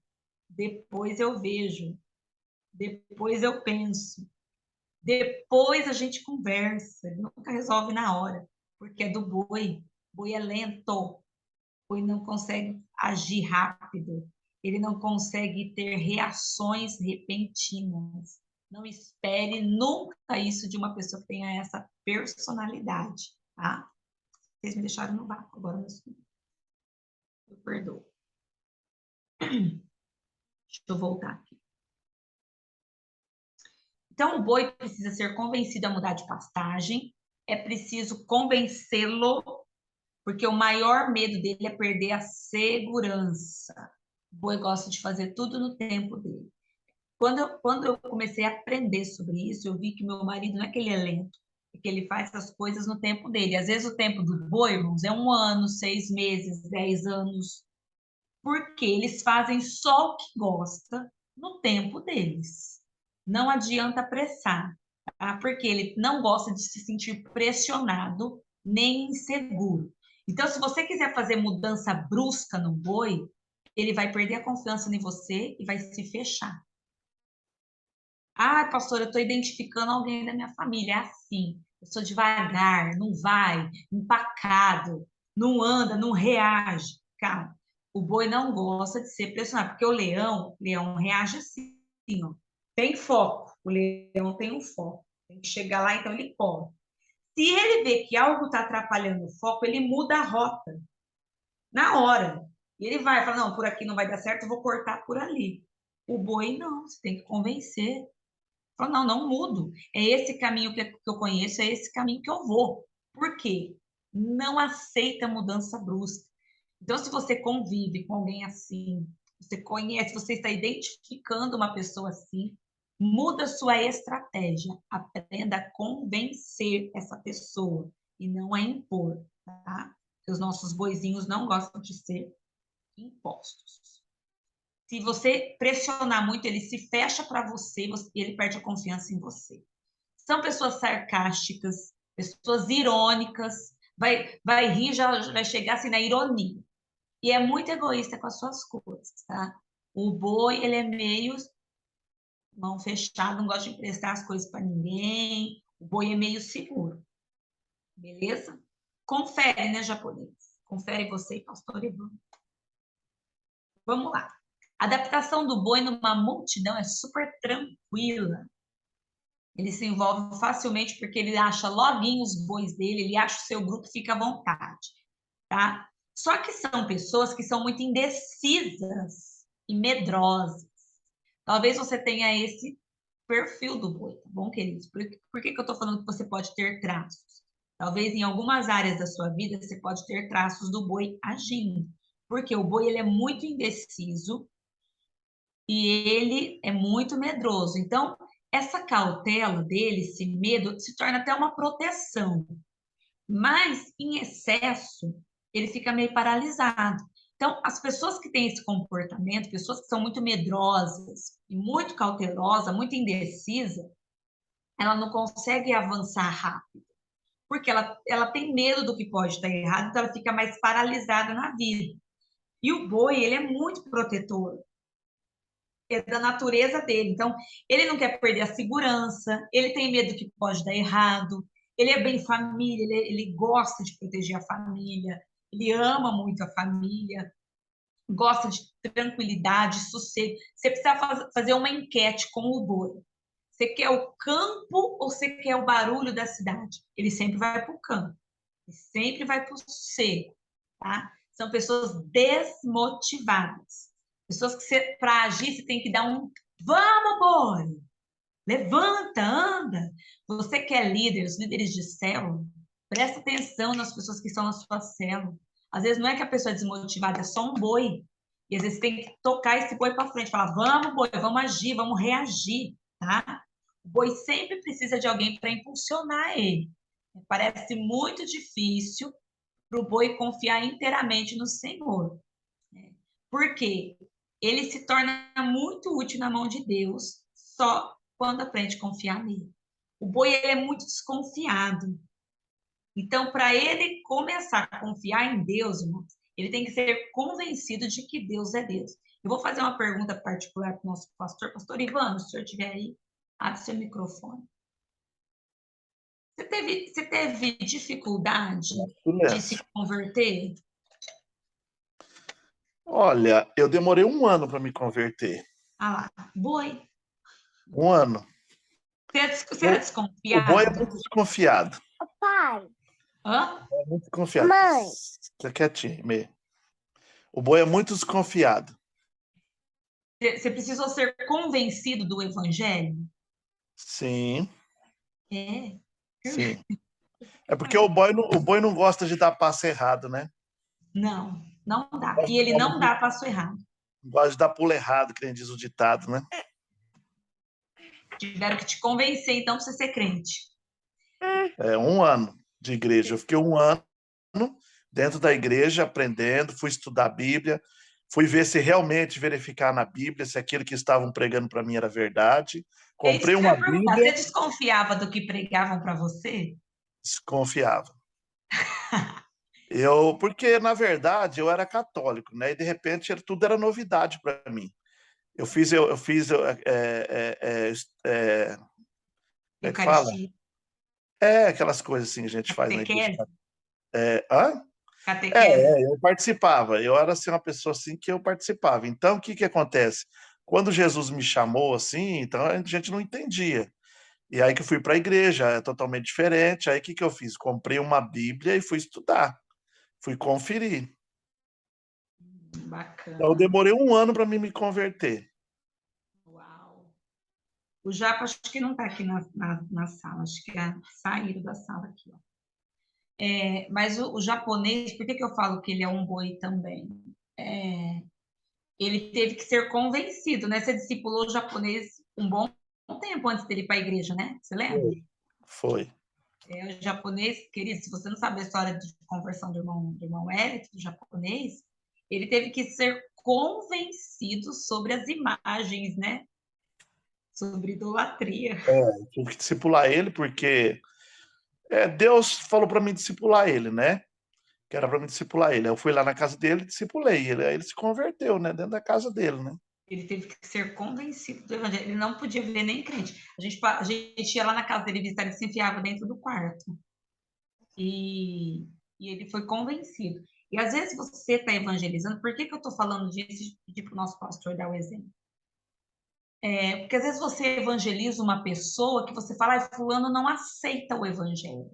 depois eu vejo, depois eu penso, depois a gente conversa, ele nunca resolve na hora, porque é do boi. O boi é lento, o boi não consegue agir rápido, ele não consegue ter reações repentinas. Não espere nunca isso de uma pessoa que tenha essa personalidade, tá? Vocês me deixaram no vácuo agora, eu perdoo. Deixa eu voltar aqui. Então, o boi precisa ser convencido a mudar de pastagem, é preciso convencê-lo, porque o maior medo dele é perder a segurança. O boi gosta de fazer tudo no tempo dele. Quando eu comecei a aprender sobre isso, eu vi que meu marido não é que ele é lento, é que ele faz as coisas no tempo dele. Às vezes o tempo do boi, irmãos, é 1 ano, 6 meses, 10 anos, porque eles fazem só o que gosta no tempo deles. Não adianta apressar, tá? Porque ele não gosta de se sentir pressionado nem inseguro. Então, se você quiser fazer mudança brusca no boi, ele vai perder a confiança em você e vai se fechar. Ah, pastor, eu estou identificando alguém da minha família. É assim, eu sou devagar, não vai, empacado, não anda, não reage. Cara, o boi não gosta de ser pressionado, porque o leão reage assim, ó. Tem foco, o leão tem um foco. Tem que chegar lá, então ele corre. Se ele vê que algo está atrapalhando o foco, ele muda a rota na hora. E ele vai falar, não, por aqui não vai dar certo, eu vou cortar por ali. O boi não, você tem que convencer. Fala, não, não mudo. É esse caminho que eu conheço, é esse caminho que eu vou. Por quê? Não aceita mudança brusca. Então, se você convive com alguém assim, você conhece, você está identificando uma pessoa assim, muda sua estratégia. Aprenda a convencer essa pessoa e não a impor, tá? Porque os nossos boizinhos não gostam de ser impostos. Se você pressionar muito, ele se fecha para você e ele perde a confiança em você. São pessoas sarcásticas, pessoas irônicas, vai rir, já vai chegar assim na ironia. E é muito egoísta com as suas coisas, tá? O boi, ele é meio mão fechada, não gosta de emprestar as coisas para ninguém. O boi é meio seguro, beleza? Confere, né, japonês? Confere você, pastor Ivan. Vamos lá. A adaptação do boi numa multidão é super tranquila. Ele se envolve facilmente porque ele acha loguinho os bois dele, ele acha o seu grupo, fica à vontade, tá? Só que são pessoas que são muito indecisas e medrosas. Talvez você tenha esse perfil do boi, tá bom, queridos? Por que eu estou falando que você pode ter traços? Talvez em algumas áreas da sua vida você pode ter traços do boi agindo. Porque o boi ele é muito indeciso, e ele é muito medroso. Então, essa cautela dele, esse medo, se torna até uma proteção. Mas, em excesso, ele fica meio paralisado. Então, as pessoas que têm esse comportamento, pessoas que são muito medrosas e muito cautelosas, muito indecisa, ela não consegue avançar rápido, porque ela tem medo do que pode estar errado, então ela fica mais paralisada na vida. E o boi, ele é muito protetor, é da natureza dele. Então, ele não quer perder a segurança, ele tem medo que pode dar errado, ele é bem família, ele gosta de proteger a família, ele ama muito a família, gosta de tranquilidade, sossego. Você precisa fazer uma enquete com o boi. Você quer o campo ou você quer o barulho da cidade? Ele sempre vai para o campo, ele sempre vai para o sossego, tá? São pessoas desmotivadas. Pessoas que para agir você tem que dar um vamos, boi! Levanta, anda. Você que é líder, os líderes de célula, presta atenção nas pessoas que estão na sua célula. Às vezes não é que a pessoa é desmotivada, é só um boi. E às vezes tem que tocar esse boi para frente, falar, vamos, boi, vamos agir, vamos reagir, tá? O boi sempre precisa de alguém para impulsionar ele. Parece muito difícil para o boi confiar inteiramente no Senhor. Por quê? Ele se torna muito útil na mão de Deus só quando aprende a confiar nele. O boi ele é muito desconfiado. Então, para ele começar a confiar em Deus, Ele tem que ser convencido de que Deus é Deus. Eu vou fazer uma pergunta particular para o nosso pastor. Pastor Ivan, se o senhor estiver aí, abre seu microfone. Você teve dificuldade de se Silêncio. converter? Olha, eu demorei 1 ano para me converter. Ah lá, boi. 1 ano. Você era O boi é desconfiado? muito desconfiado. Pai, Hã? É muito desconfiado. Mãe. Fica quietinho, meio. O boi é muito desconfiado. Você precisou ser convencido do evangelho? Sim, É. sim. É porque o boi não gosta de dar passo errado, né? Não, não dá. E ele não dá passo errado. Não gosta de dar pulo errado, que nem diz o ditado, né? Tiveram que te convencer, então, para você ser crente. É 1 ano de igreja. Eu fiquei 1 ano dentro da igreja aprendendo, fui estudar a Bíblia, fui ver se realmente verificar na Bíblia se aquilo que estavam pregando para mim era verdade. É isso Comprei que eu uma ia perguntar. Bíblia, Você desconfiava do que pregavam para você? desconfiava. Porque, na verdade, eu era católico, né? E, de repente, tudo era novidade para mim. Eu fiz, como é que fala? Eucaristia, Aquelas coisas assim que a gente faz na igreja. catequese, Hã? catequese. Eu participava. Eu era assim, uma pessoa assim que eu participava. Então, o que que acontece? Quando Jesus me chamou assim, então a gente não entendia. E aí que eu fui para a igreja, é totalmente diferente. Aí o que que eu fiz? Comprei uma Bíblia e fui estudar, fui conferir. Bacana. Então, eu demorei 1 ano para mim me converter. Uau. O Japa acho que não está aqui na sala, acho que saíram da sala aqui. Ó. Mas o japonês, por que que eu falo que ele é um boi também? Ele teve que ser convencido, né? Você discipulou o japonês um bom tempo antes dele ir para a igreja, né? Você lembra? Foi. O japonês, querido, se você não sabe a história de conversão do irmão Hélio, do japonês, ele teve que ser convencido sobre as imagens, né? Sobre idolatria. Tive que discipular ele porque Deus falou para mim discipular ele, né? Que era para mim discipular ele. Eu fui lá na casa dele e discipulei ele. Aí ele se converteu, né? Dentro da casa dele, né? Ele teve que ser convencido do evangelho. Ele não podia ver nem crente. A gente ia lá na casa dele visitar, ele se enfiava dentro do quarto. E ele foi convencido. E às vezes você está evangelizando, por que que eu estou falando disso e pedir para o nosso pastor dar o exemplo? Porque às vezes você evangeliza uma pessoa que você fala, fulano não aceita o evangelho,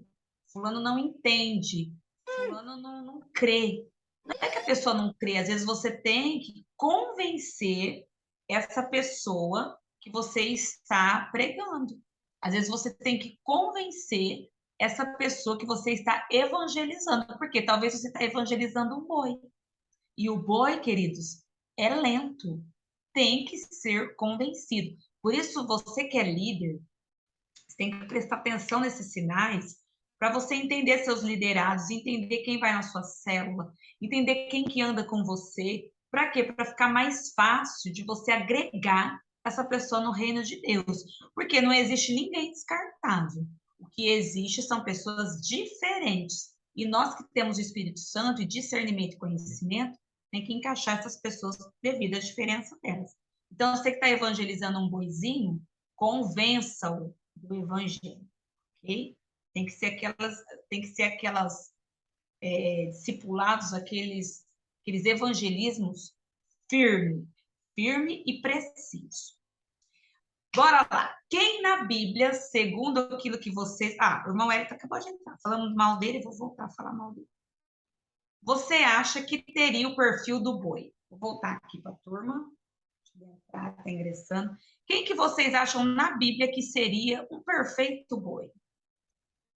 fulano não entende, fulano não crê. Não é que a pessoa não crê, às vezes você tem que convencer essa pessoa que você está pregando. Às vezes você tem que convencer essa pessoa que você está evangelizando, porque talvez você está evangelizando um boi. E o boi, queridos, é lento, tem que ser convencido. Por isso, você que é líder, você tem que prestar atenção nesses sinais para você entender seus liderados, entender quem vai na sua célula, entender quem que anda com você. Para quê? Para ficar mais fácil de você agregar essa pessoa no reino de Deus. Porque não existe ninguém descartável. O que existe são pessoas diferentes. E nós que temos o Espírito Santo e discernimento e conhecimento, tem que encaixar essas pessoas devido à diferença delas. Então, você que está evangelizando um boizinho, convença-o do evangelho, ok? Tem que ser aquelas discipulados, aqueles evangelismos firme e preciso. Bora lá. Quem na Bíblia, segundo aquilo que vocês... o irmão Hélio acabou de entrar. Falando mal dele, vou voltar a falar mal dele. Você acha que teria o perfil do boi? Vou voltar aqui para a turma. Está ingressando. Quem que vocês acham na Bíblia que seria um perfeito boi?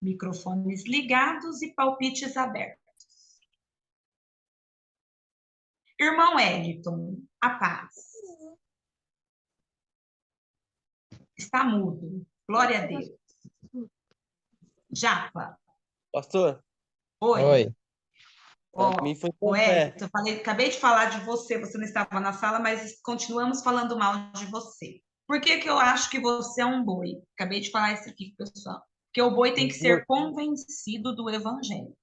Microfones ligados e palpites abertos. Irmão Eliton, a paz. Está mudo. Glória a Deus. Japa. Pastor? Oi. Oi. Para mim foi Eliton, acabei de falar de você, você não estava na sala, mas continuamos falando mal de você. Por que que eu acho que você é um boi? Acabei de falar isso aqui, pessoal. Porque o boi tem que ser convencido do evangelho.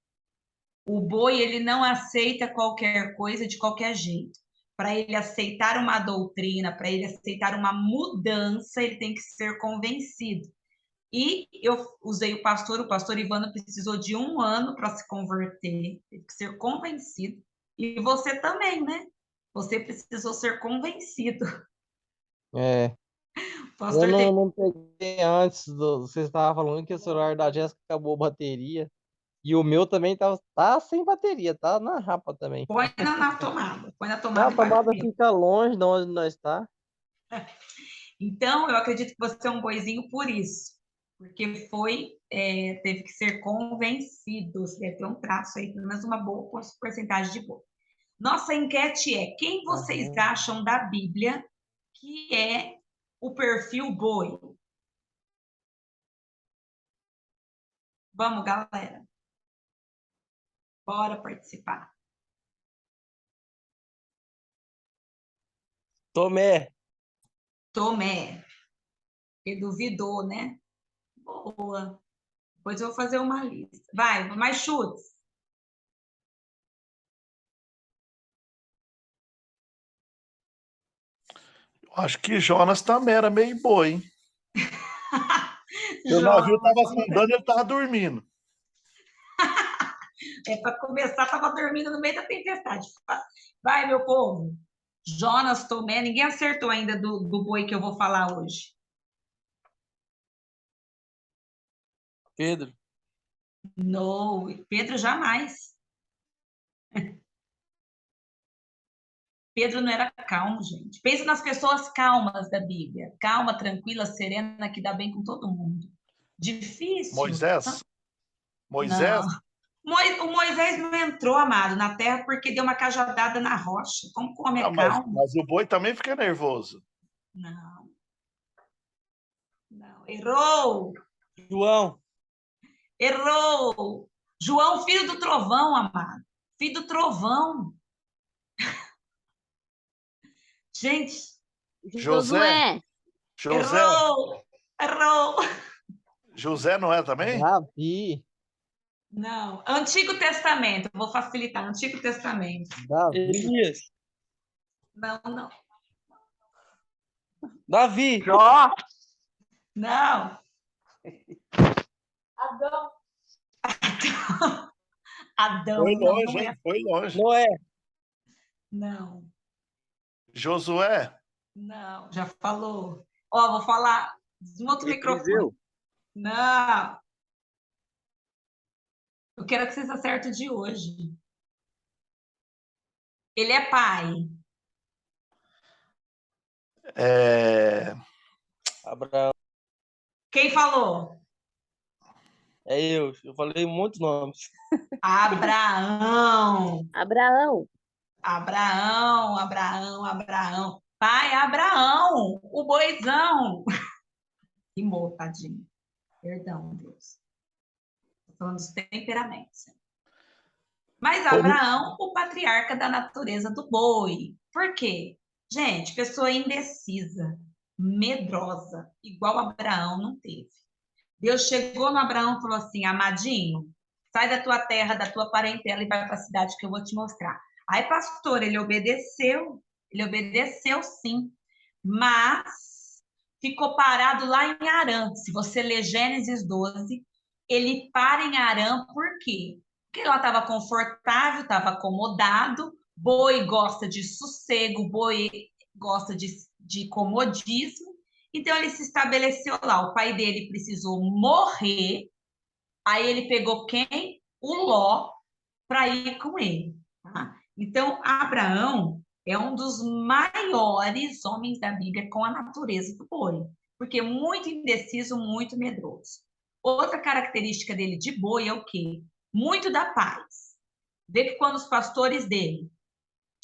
O boi, ele não aceita qualquer coisa de qualquer jeito. Para ele aceitar uma doutrina, para ele aceitar uma mudança, ele tem que ser convencido. E eu usei o pastor Ivano precisou de 1 ano para se converter, teve que ser convencido. E você também, né? Você precisou ser convencido. É, O eu pastor teve... não peguei antes, você estava falando que o celular da Jéssica acabou a bateria. E o meu também tá sem bateria, tá na rapa também. Põe na tomada, põe na A tomada e vai tomada comigo. fica longe de onde nós está. Então, eu acredito que você é um boizinho por isso, porque teve que ser convencido, você deve ter um traço aí, pelo menos uma boa porcentagem de boi. Nossa enquete é: quem vocês Aham. acham da Bíblia que é o perfil boi? Vamos, galera. Bora participar. Tomé. Tomé. Porque duvidou, né? Boa. Depois eu vou fazer uma lista. Vai, mais chutes. Acho que Jonas também era meio boi, hein? O navio Jonas, estava afundando e ele estava dormindo. para começar, estava dormindo no meio da tempestade. Vai, meu povo. Jonas, Tomé, ninguém acertou ainda do boi que eu vou falar hoje. Pedro. No, Pedro jamais. Pedro não era calmo, gente. Pensa nas pessoas calmas da Bíblia. Calma, tranquila, serena, que dá bem com todo mundo. Difícil? Moisés? Não. Moisés? O Moisés não entrou, amado, na terra porque deu uma cajadada na rocha. Como que o homem Não, é calmo? mas o boi também fica nervoso. Não, não. Errou! João. Errou! João, filho do trovão, amado. Filho do trovão. Gente, José? José? errou! Errou! José não é também? Davi. Não. Antigo Testamento, vou facilitar. Antigo Testamento. Davi. Elias. Não, não. Davi. Jó, Não. Adão. Adão, Foi não, longe, não é. hein? Foi longe. Noé. Não, Josué? não, já falou. Ó, vou falar no outro microfone. Eliseu. Não. Eu quero que vocês acertem de hoje. Ele é pai. É... Abraão. Quem falou? É eu. Eu falei muitos nomes. Abraão. Abraão. Abraão, Abraão, Abraão. Pai Abraão, o boizão. Rimou, tadinho. Perdão, Deus. Estou falando dos temperamentos. Mas Como... Abraão, o patriarca da natureza do boi. Por quê? Gente, pessoa indecisa, medrosa, igual Abraão não teve. Deus chegou no Abraão e falou assim: amadinho, sai da tua terra, da tua parentela e vai para a cidade que eu vou te mostrar. Aí, pastor, ele obedeceu sim, mas ficou parado lá em Harã. Se você ler Gênesis 12, ele para em Harã, por quê? Porque lá estava confortável, estava acomodado, boi gosta de sossego, boi gosta de comodismo, então ele se estabeleceu lá. O pai dele precisou morrer, aí ele pegou quem? O Ló, para ir com ele. Tá? Então, Abraão é um dos maiores homens da Bíblia com a natureza do boi, porque muito indeciso, muito medroso. Outra característica dele de boi é o quê? Muito da paz. Vê que quando os pastores dele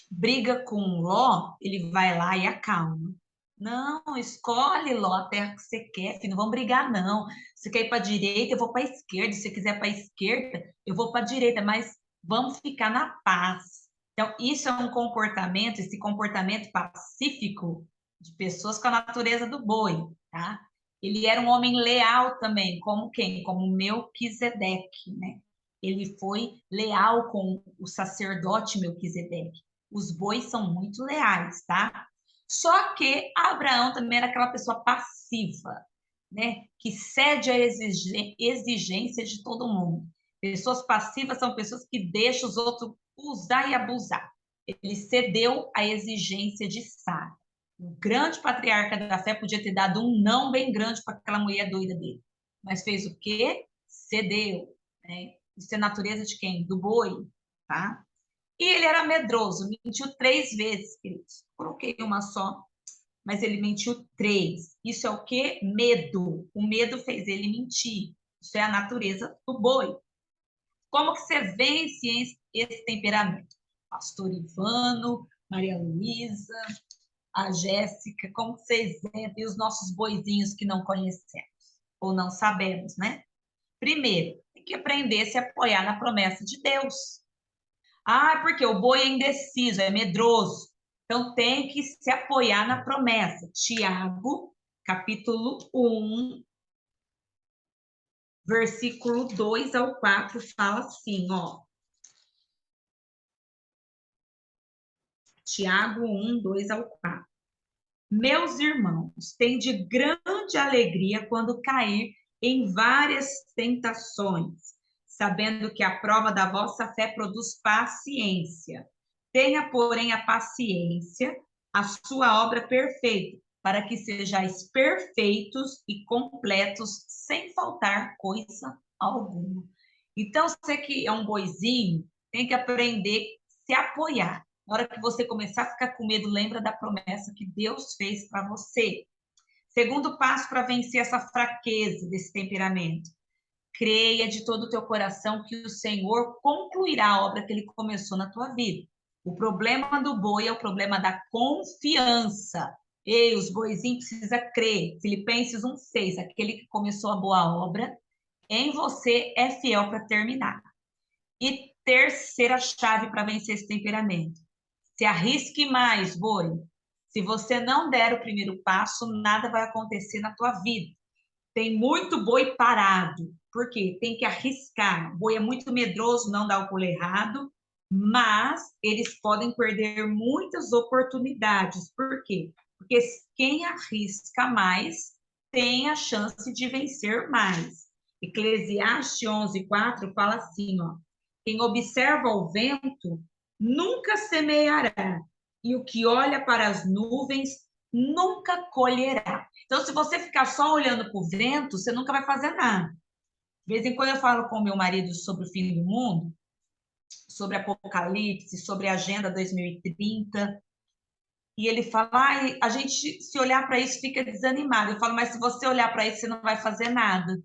briga com Ló, ele vai lá e acalma. Não, escolhe, Ló, a terra que você quer, filho, não vamos brigar, não. Se você quer ir para a direita, eu vou para a esquerda. Se você quiser para a esquerda, eu vou para a direita, mas vamos ficar na paz. Então, isso é um comportamento, esse comportamento pacífico de pessoas com a natureza do boi, tá? Ele era um homem leal também, como quem? Como Melquisedeque, né? Ele foi leal com o sacerdote Melquisedeque. Os bois são muito leais, tá? Só que Abraão também era aquela pessoa passiva, né? Que cede à exigência de todo mundo. Pessoas passivas são pessoas que deixam os outros usar e abusar. Ele cedeu à exigência de Sara. O grande patriarca da fé podia ter dado um não bem grande para aquela mulher doida dele. Mas fez o quê? Cedeu, né? Isso é natureza de quem? Do boi, tá? E ele era medroso, mentiu 3 vezes, queridos. Coloquei uma só, mas ele mentiu 3. Isso é o quê? Medo. O medo fez ele mentir. Isso é a natureza do boi. Como que você vence esse temperamento? Pastor Ivano, Maria Luísa, a Jéssica, como que vocês vencem? E os nossos boizinhos que não conhecemos, ou não sabemos, né? Primeiro, tem que aprender a se apoiar na promessa de Deus. Porque o boi é indeciso, é medroso. Então, tem que se apoiar na promessa. Tiago, capítulo 1, versículo 2 ao 4, fala assim, ó. Tiago 1, 2 ao 4. Meus irmãos, tende grande alegria quando cair em várias tentações, sabendo que a prova da vossa fé produz paciência. Tenha, porém, a paciência, a sua obra perfeita, para que sejais perfeitos e completos, sem faltar coisa alguma. Então, você que é um boizinho, tem que aprender a se apoiar. Na hora que você começar a ficar com medo, lembra da promessa que Deus fez para você. Segundo passo para vencer essa fraqueza desse temperamento. Creia de todo o teu coração que o Senhor concluirá a obra que ele começou na tua vida. O problema do boi é o problema da confiança. Ei, os boizinhos precisam crer. Filipenses 1,6, aquele que começou a boa obra, em você é fiel para terminar. E terceira chave para vencer esse temperamento. Se arrisque mais, boi. Se você não der o primeiro passo, nada vai acontecer na tua vida. Tem muito boi parado. Por quê? Tem que arriscar. O boi é muito medroso, não dá o pulo errado, mas eles podem perder muitas oportunidades. Por quê? Porque quem arrisca mais tem a chance de vencer mais. Eclesiastes 11:4 fala assim, ó. Quem observa o vento nunca semeará, e o que olha para as nuvens nunca colherá. Então, se você ficar só olhando para o vento, você nunca vai fazer nada. De vez em quando eu falo com meu marido sobre o fim do mundo, sobre Apocalipse, sobre a Agenda 2030, e ele fala, a gente, se olhar para isso, fica desanimado. Eu falo, mas se você olhar para isso, você não vai fazer nada.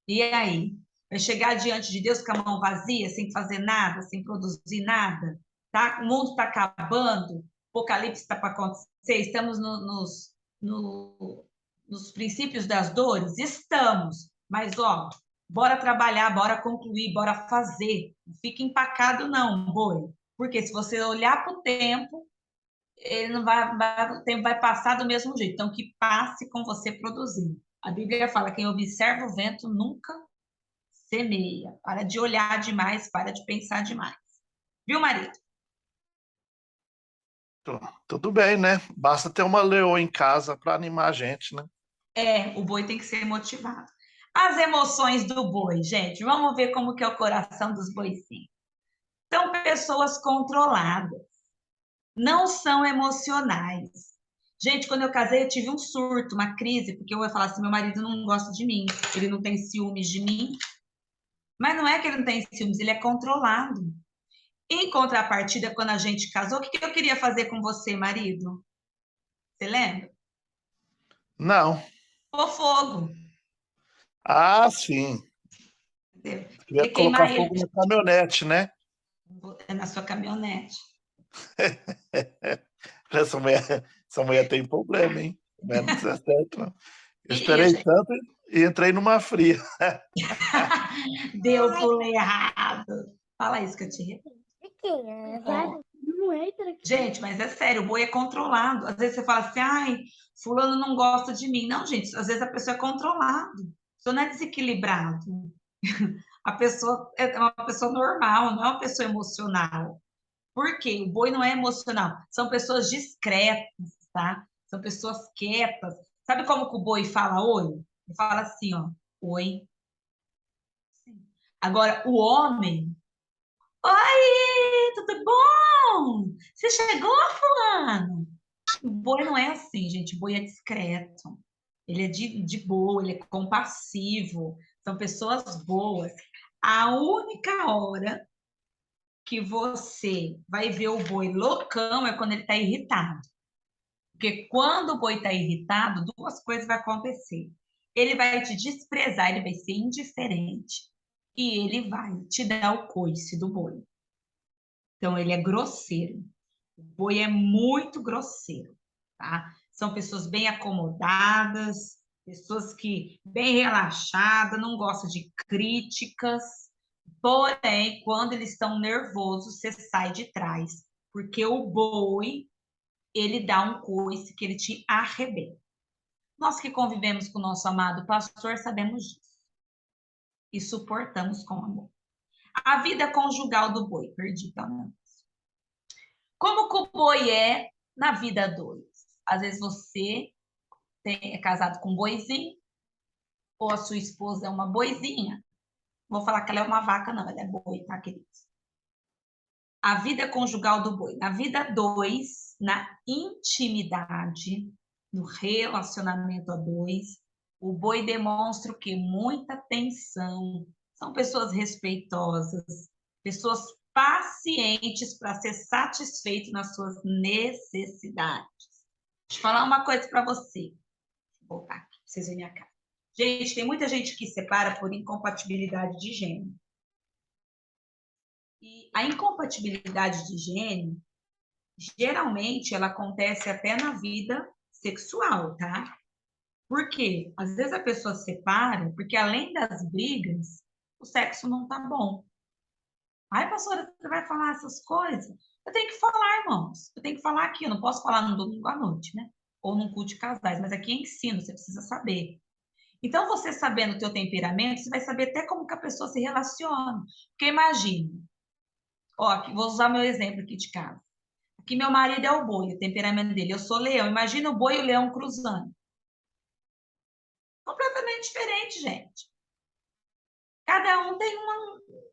E aí? Vai chegar diante de Deus com a mão vazia, sem fazer nada, sem produzir nada? Tá? O mundo está acabando, o Apocalipse está para acontecer, estamos nos princípios das dores? Estamos, mas ó, bora trabalhar, bora concluir, bora fazer. Não fica empacado não, boi. Porque se você olhar para o tempo, ele não o tempo vai passar do mesmo jeito. Então, que passe com você produzindo. A Bíblia fala, quem observa o vento nunca semeia. Para de olhar demais, para de pensar demais. Viu, marido? Tudo bem, né? Basta ter uma leoa em casa para animar a gente, né? O boi tem que ser motivado. As emoções do boi, gente, vamos ver como que é o coração dos boizinhos. São pessoas controladas, não são emocionais. Gente, quando eu casei, eu tive um surto, uma crise, porque eu ia falar assim, meu marido não gosta de mim, ele não tem ciúmes de mim. Mas não é que ele não tem ciúmes, ele é controlado. Em contrapartida, quando a gente casou, o que eu queria fazer com você, marido? Você lembra? Não. Pôr fogo. Ah, sim. Entendeu? Queria colocar fogo na caminhonete, né? Na sua caminhonete. Essa mulher tem problema, hein? Não é certo, não. Eu esperei tanto e entrei numa fria. Deu pulo errado. Fala isso que eu te repito. Gente, mas é sério, o boi é controlado. Às vezes você fala assim, fulano não gosta de mim. Não, gente, às vezes a pessoa é controlada. A pessoa não é desequilibrado. A pessoa é uma pessoa normal, não é uma pessoa emocional. Por quê? O boi não é emocional. São pessoas discretas, tá? São pessoas quietas. Sabe como que o boi fala oi? Ele fala assim, ó, oi. Agora, o homem, oi, tudo bom? Você chegou, fulano? O boi não é assim, gente. O boi é discreto. Ele é de boa, ele é compassivo. São pessoas boas. A única hora que você vai ver o boi loucão é quando ele está irritado. Porque quando o boi está irritado, duas coisas vão acontecer. Ele vai te desprezar, ele vai ser indiferente. E ele vai te dar o coice do boi. Então, ele é grosseiro. O boi é muito grosseiro, tá? São pessoas bem acomodadas, pessoas que bem relaxadas, não gostam de críticas. Porém, quando eles estão nervosos, você sai de trás, porque o boi, ele dá um coice que ele te arrebenta. Nós que convivemos com o nosso amado pastor sabemos disso e suportamos com amor. A vida conjugal do boi, perdi também. Como que o boi é na vida dois? Às vezes você é casado com um boizinho, ou a sua esposa é uma boizinha. Vou falar que ela é uma vaca, não, ela é boi, tá, queridos? A vida conjugal do boi. Na vida dois, na intimidade, no relacionamento a dois, o boi demonstra o quê? Muita atenção. São pessoas respeitosas, pessoas pacientes para ser satisfeito nas suas necessidades. Deixa eu falar uma coisa para você. Vou voltar aqui, para vocês verem minha cara. Gente, tem muita gente que separa por incompatibilidade de gênero. E a incompatibilidade de gênero, geralmente, ela acontece até na vida sexual, tá? Por quê? Às vezes a pessoa separa porque, além das brigas, o sexo não tá bom. Ai, pastora, você vai falar essas coisas? Eu tenho que falar, irmãos. Eu tenho que falar aqui. Eu não posso falar no domingo à noite, né? Ou num culto de casais, mas aqui é ensino, você precisa saber. Então, você sabendo o teu temperamento, você vai saber até como que a pessoa se relaciona. Porque imagine, ó, aqui, vou usar meu exemplo aqui de casa. Aqui meu marido é o boi, o temperamento dele. Eu sou leão. Imagina o boi e o leão cruzando. Completamente diferente, gente. Cada um tem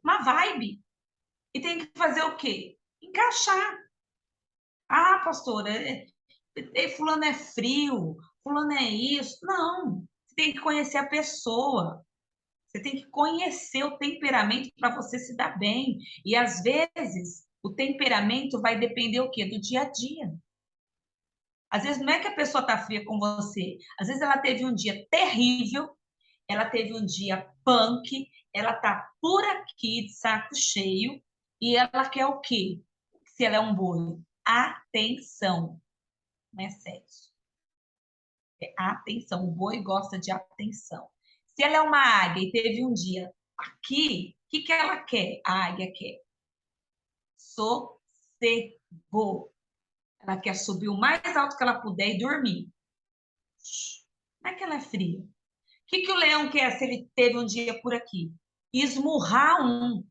uma vibe. E tem que fazer o quê? Encaixar. Ah, pastora, fulano é frio, fulano é isso. Não. Você tem que conhecer a pessoa. Você tem que conhecer o temperamento para você se dar bem. E às vezes o temperamento vai depender o quê? Do dia a dia. Às vezes não é que a pessoa está fria com você. Às vezes ela teve um dia terrível, ela teve um dia punk, ela está por aqui de saco cheio e ela quer o quê? Se ela é um boi, atenção, não é sexo. É atenção. O boi gosta de atenção. Se ela é uma águia e teve um dia aqui, o que ela quer? A águia quer sossego. Ela quer subir o mais alto que ela puder e dormir. Não é que ela é fria. O que o leão quer se ele teve um dia por aqui? Esmurrar um.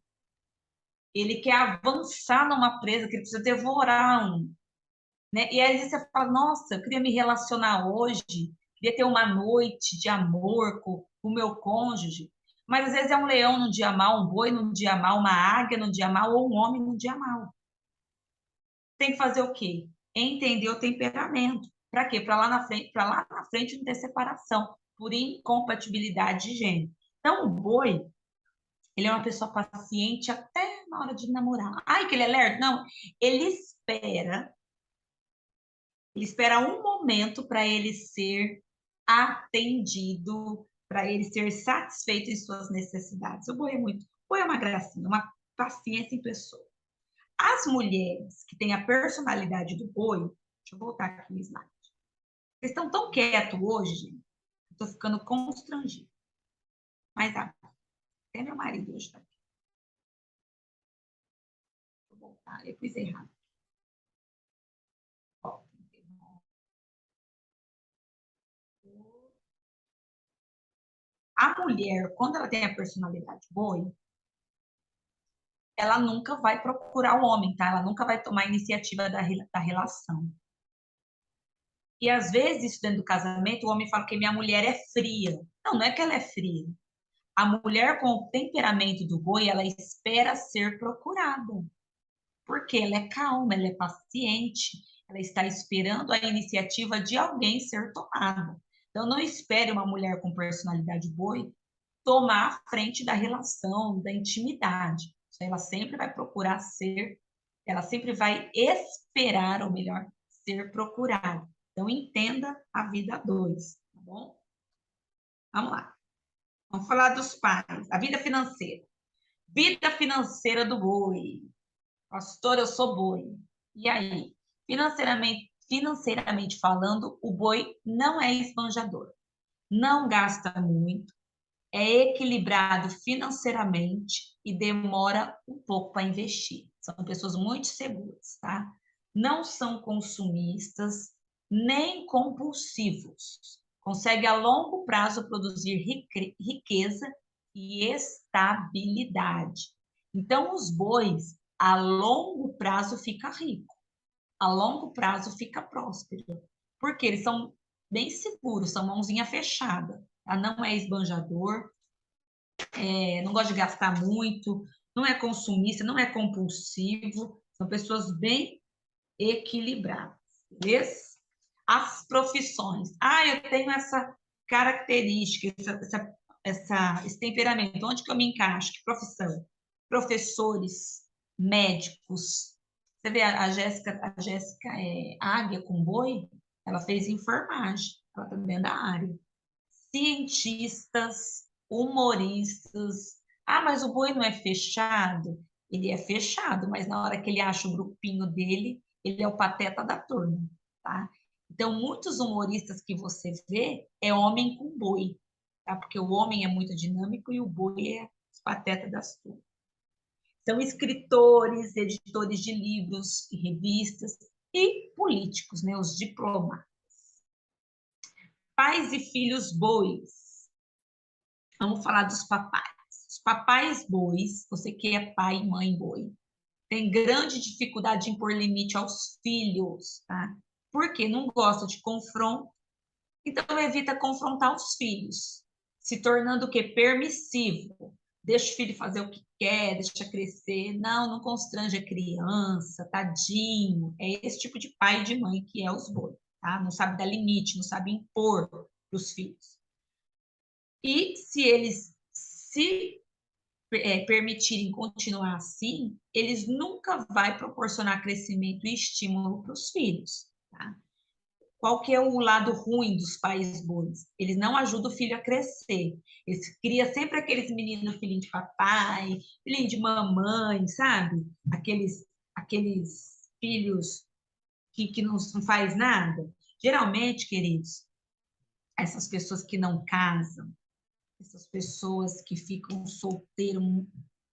Ele quer avançar numa presa, que ele precisa devorar um. Né? E aí você fala, nossa, eu queria me relacionar hoje, queria ter uma noite de amor com o meu cônjuge. Mas às vezes é um leão num dia mal, um boi num dia mal, uma águia num dia mal, ou um homem num dia mal. Tem que fazer o quê? Entender o temperamento. Para quê? Para lá na frente não ter separação por incompatibilidade de gênero. Então, o boi, ele é uma pessoa paciente até na hora de namorar. Ai, que ele é lerdo? Não, ele espera um momento para ele ser atendido, para ele ser satisfeito em suas necessidades. O boi é uma gracinha, uma paciência em pessoa. As mulheres que têm a personalidade do boi, deixa eu voltar aqui no slide. Vocês estão tão quietos hoje, gente, eu estou ficando constrangido. Mas até meu marido hoje está aqui. Vou voltar, eu fiz errado. A mulher, quando ela tem a personalidade boi, ela nunca vai procurar o homem, tá? Ela nunca vai tomar a iniciativa da relação. E às vezes, isso dentro do casamento, o homem fala que minha mulher é fria. Não, não é que ela é fria. A mulher com o temperamento do boi, ela espera ser procurada. Porque ela é calma, ela é paciente, ela está esperando a iniciativa de alguém ser tomada. Então, não espere uma mulher com personalidade boi tomar a frente da relação, da intimidade. Ela sempre vai procurar ser, ela sempre vai esperar, ou melhor, ser procurada. Então, entenda a vida a dois, tá bom? Vamos lá. Vamos falar dos pais. A vida financeira. Vida financeira do boi. Pastor, eu sou boi. E aí? Financeiramente falando, o boi não é esbanjador. Não gasta muito, é equilibrado financeiramente e demora um pouco para investir. São pessoas muito seguras, tá? Não são consumistas nem compulsivos. Consegue a longo prazo produzir riqueza e estabilidade. Então, os bois, a longo prazo, fica rico. A longo prazo, fica próspero. Porque eles são bem seguros, são mãozinha fechada. Tá? Não é esbanjador, não gosta de gastar muito, não é consumista, não é compulsivo. São pessoas bem equilibradas, beleza? As profissões. Eu tenho essa característica, esse temperamento. Onde que eu me encaixo? Que profissão? Professores, médicos. Você vê, a Jéssica é águia com boi, ela fez enfermagem, ela está dentro da área. Cientistas, humoristas. Mas o boi não é fechado? Ele é fechado, mas na hora que ele acha o grupinho dele, ele é o pateta da turma, tá? Então, muitos humoristas que você vê é homem com boi, tá? Porque o homem é muito dinâmico e o boi é os pateta das turmas. São escritores, editores de livros e revistas e políticos, né? Os diplomatas. Pais e filhos bois. Vamos falar dos papais. Os papais bois, você que é pai e mãe boi, tem grande dificuldade em pôr limite aos filhos, tá? Porque não gosta de confronto, então evita confrontar os filhos, se tornando o quê? Permissivo. Deixa o filho fazer o que quer, deixa crescer. Não constrange a criança, tadinho. É esse tipo de pai e de mãe que é os bois, tá? Não sabe dar limite, não sabe impor para os filhos. E se eles se permitirem continuar assim, eles nunca vão proporcionar crescimento e estímulo para os filhos. Tá? Qual que é o lado ruim dos pais bois? Eles não ajudam o filho a crescer. Eles criam sempre aqueles meninos filhinho de papai, filhinho de mamãe, sabe? Aqueles filhos que não faz nada. Geralmente, queridos, essas pessoas que não casam, essas pessoas que ficam solteiras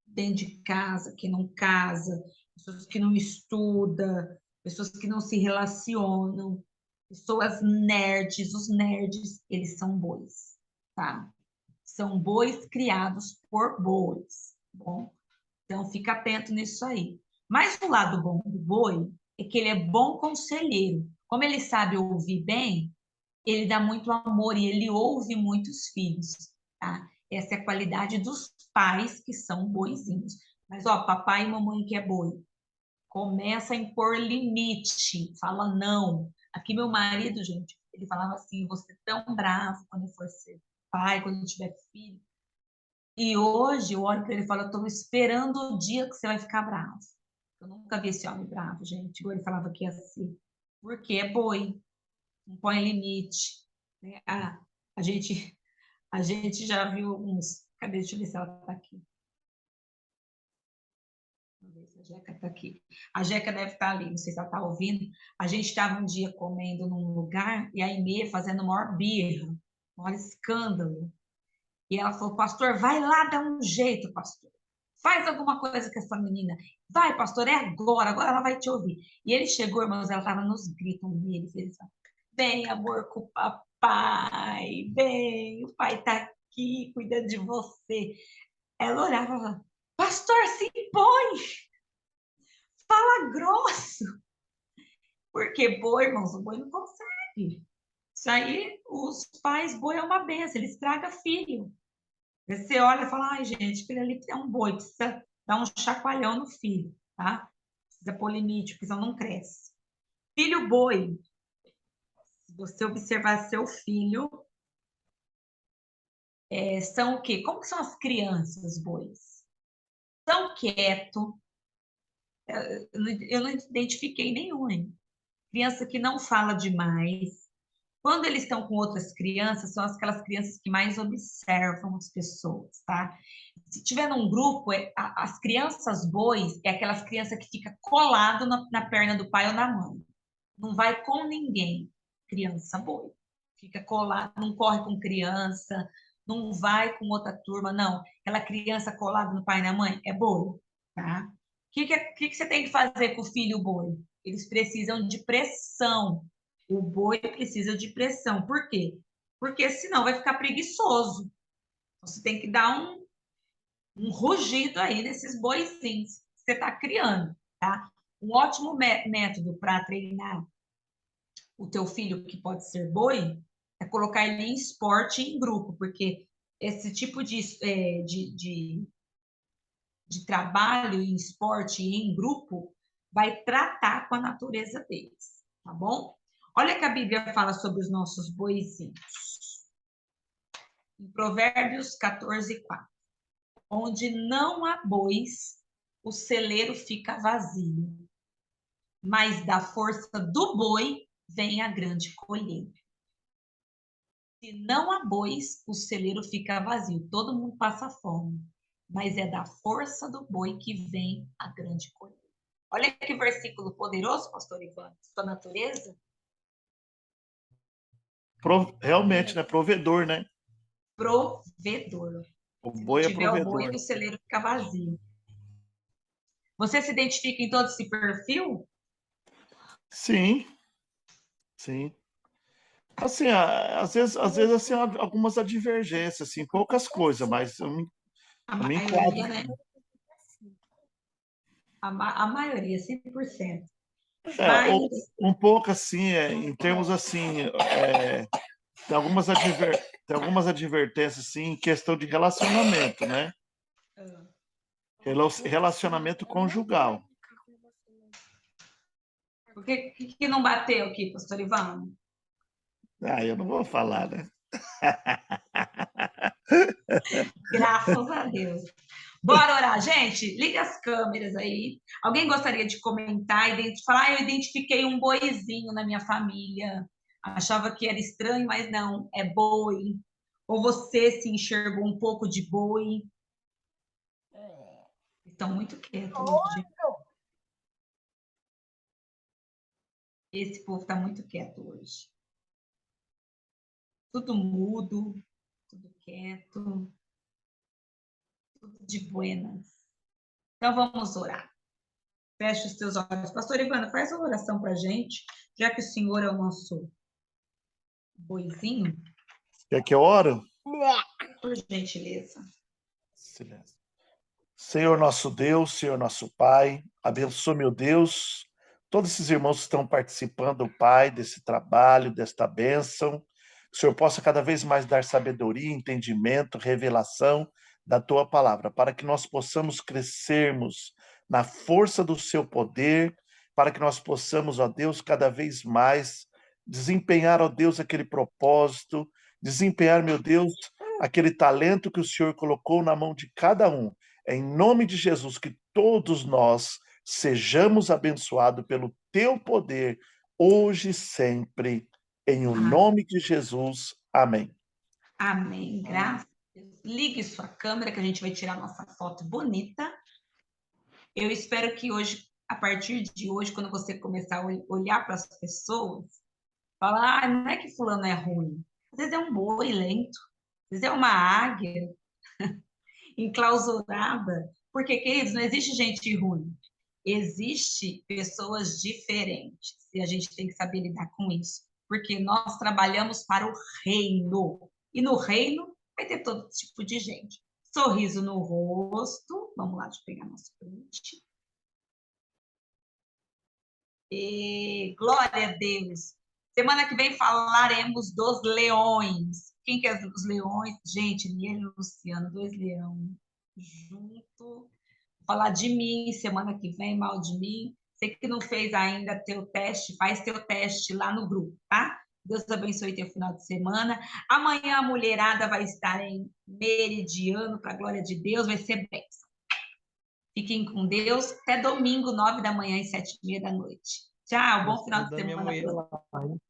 dentro de casa, que não casa, pessoas que não estudam, pessoas que não se relacionam, pessoas nerds. Os nerds, eles são bois, tá? São bois criados por bois, tá bom? Então, fica atento nisso aí. Mas o lado bom do boi é que ele é bom conselheiro. Como ele sabe ouvir bem, ele dá muito amor e ele ouve muitos filhos, tá? Essa é a qualidade dos pais que são boizinhos. Mas, papai e mamãe que é boi, começa a impor limite, fala não. Aqui meu marido, gente, ele falava assim, você tão bravo quando for ser pai, quando tiver filho. E hoje eu olho para ele e falo, eu estou esperando o dia que você vai ficar bravo. Eu nunca vi esse homem bravo, gente. Igual ele falava que ia ser. Porque é boi, não põe limite. Né? A gente já viu uns. Cadê? Deixa eu ver se ela está aqui. Vamos ver se a Jeca está aqui. A Jeca deve estar ali, não sei se ela está ouvindo. A gente estava um dia comendo num lugar e a Inê fazendo o maior birra, o maior escândalo. E ela falou, pastor, vai lá dar um jeito, pastor. Faz alguma coisa com essa menina. Vai, pastor, é agora ela vai te ouvir. E ele chegou, irmãos, ela estava nos gritos dele. Ele falou, vem, amor, com o papai, vem, o pai está aqui cuidando de você. Ela olhava e falava, Pastor, se impõe, fala grosso. Porque boi, irmãos, o boi não consegue. Isso aí, os pais, boi é uma benção, ele estraga filho. Você olha e fala, ai, gente, aquele ali é um boi, precisa dar um chacoalhão no filho, tá? Precisa pôr limite, porque senão não cresce. Filho boi, se você observar seu filho, são o quê? Como que são as crianças bois? São quietos, eu não identifiquei nenhum, hein? Criança que não fala demais. Quando eles estão com outras crianças, são aquelas crianças que mais observam as pessoas, tá? Se tiver num grupo, as crianças bois é aquelas crianças que fica colado na perna do pai ou da mãe. Não vai com ninguém, criança boi. Fica colado, não corre com criança, não vai com outra turma, não. Aquela criança colada no pai e na mãe é boi, tá? O que você tem que fazer com o filho boi? Eles precisam de pressão. O boi precisa de pressão. Por quê? Porque senão vai ficar preguiçoso. Você tem que dar um rugido aí nesses boizinhos que você está criando, tá? Um ótimo método para treinar o teu filho, que pode ser boi, é colocar ele em esporte em grupo, porque esse tipo de trabalho em esporte em grupo vai tratar com a natureza deles, tá bom? Olha que a Bíblia fala sobre os nossos boizinhos. Em Provérbios 14:4. Onde não há bois, o celeiro fica vazio, mas da força do boi vem a grande colheita. Se não há bois, o celeiro fica vazio, todo mundo passa fome, mas é da força do boi que vem a grande colheita. Olha que versículo poderoso, pastor Ivan, sua natureza. Realmente, né? Provedor, né? Provedor. O Se não boi é tiver o provedor. boi, o celeiro fica vazio. Você se identifica em todo esse perfil? Sim, sim. Assim, às vezes assim, algumas divergências, assim, poucas coisas, mas A eu me enquadro. maioria, né? A maioria, 100%. Mas, Um pouco assim, em termos assim, tem tem algumas advertências assim, em questão de relacionamento, né? Relacionamento conjugal. por que não bateu aqui, pastor Ivan? Eu não vou falar, né? Graças a Deus. Bora orar, gente. Liga as câmeras aí. Alguém gostaria de comentar e falar, eu identifiquei um boizinho na minha família. Achava que era estranho, mas não, é boi. Ou você se enxergou um pouco de boi. Estão muito quietos hoje. Esse povo está muito quieto hoje. Tudo mudo, tudo quieto, tudo de buenas. Então vamos orar. Feche os teus olhos. Pastor Ivana, faz uma oração para a gente, já que o Senhor é o nosso boizinho. Quer que eu oro? Por gentileza. Silêncio. Senhor nosso Deus, Senhor nosso Pai, abençoe, meu Deus, todos esses irmãos que estão participando, Pai, desse trabalho, desta bênção. Que o Senhor possa cada vez mais dar sabedoria, entendimento, revelação da Tua palavra, para que nós possamos crescermos na força do Seu poder, para que nós possamos, ó Deus, cada vez mais desempenhar, ó Deus, aquele propósito, desempenhar, meu Deus, aquele talento que o Senhor colocou na mão de cada um. Em nome de Jesus, que todos nós sejamos abençoados pelo Teu poder, hoje e sempre. Em o nome de Jesus. Amém. Amém. Graças a Deus. Ligue sua câmera, que a gente vai tirar nossa foto bonita. Eu espero que hoje, a partir de hoje, quando você começar a olhar para as pessoas, falar, não é que fulano é ruim. Às vezes é um boi lento, às vezes é uma águia enclausurada. Porque, queridos, não existe gente ruim. Existe pessoas diferentes. E a gente tem que saber lidar com isso. Porque nós trabalhamos para o reino. E no reino vai ter todo tipo de gente. sorriso no rosto. Vamos lá, deixa eu pegar nosso print. E glória a Deus. Semana que vem falaremos dos leões. Quem que é os leões? Gente, Niele e Luciano, 2 leões junto. Vou falar de mim semana que vem, mal de mim. Você que não fez ainda teu teste, faz teu teste lá no grupo, tá? Deus abençoe teu final de semana. Amanhã a mulherada vai estar em Meridiano, para a glória de Deus, vai ser bênção. Fiquem com Deus. Até domingo, 9 da manhã e 7h30 da noite. Tchau, bom final de semana.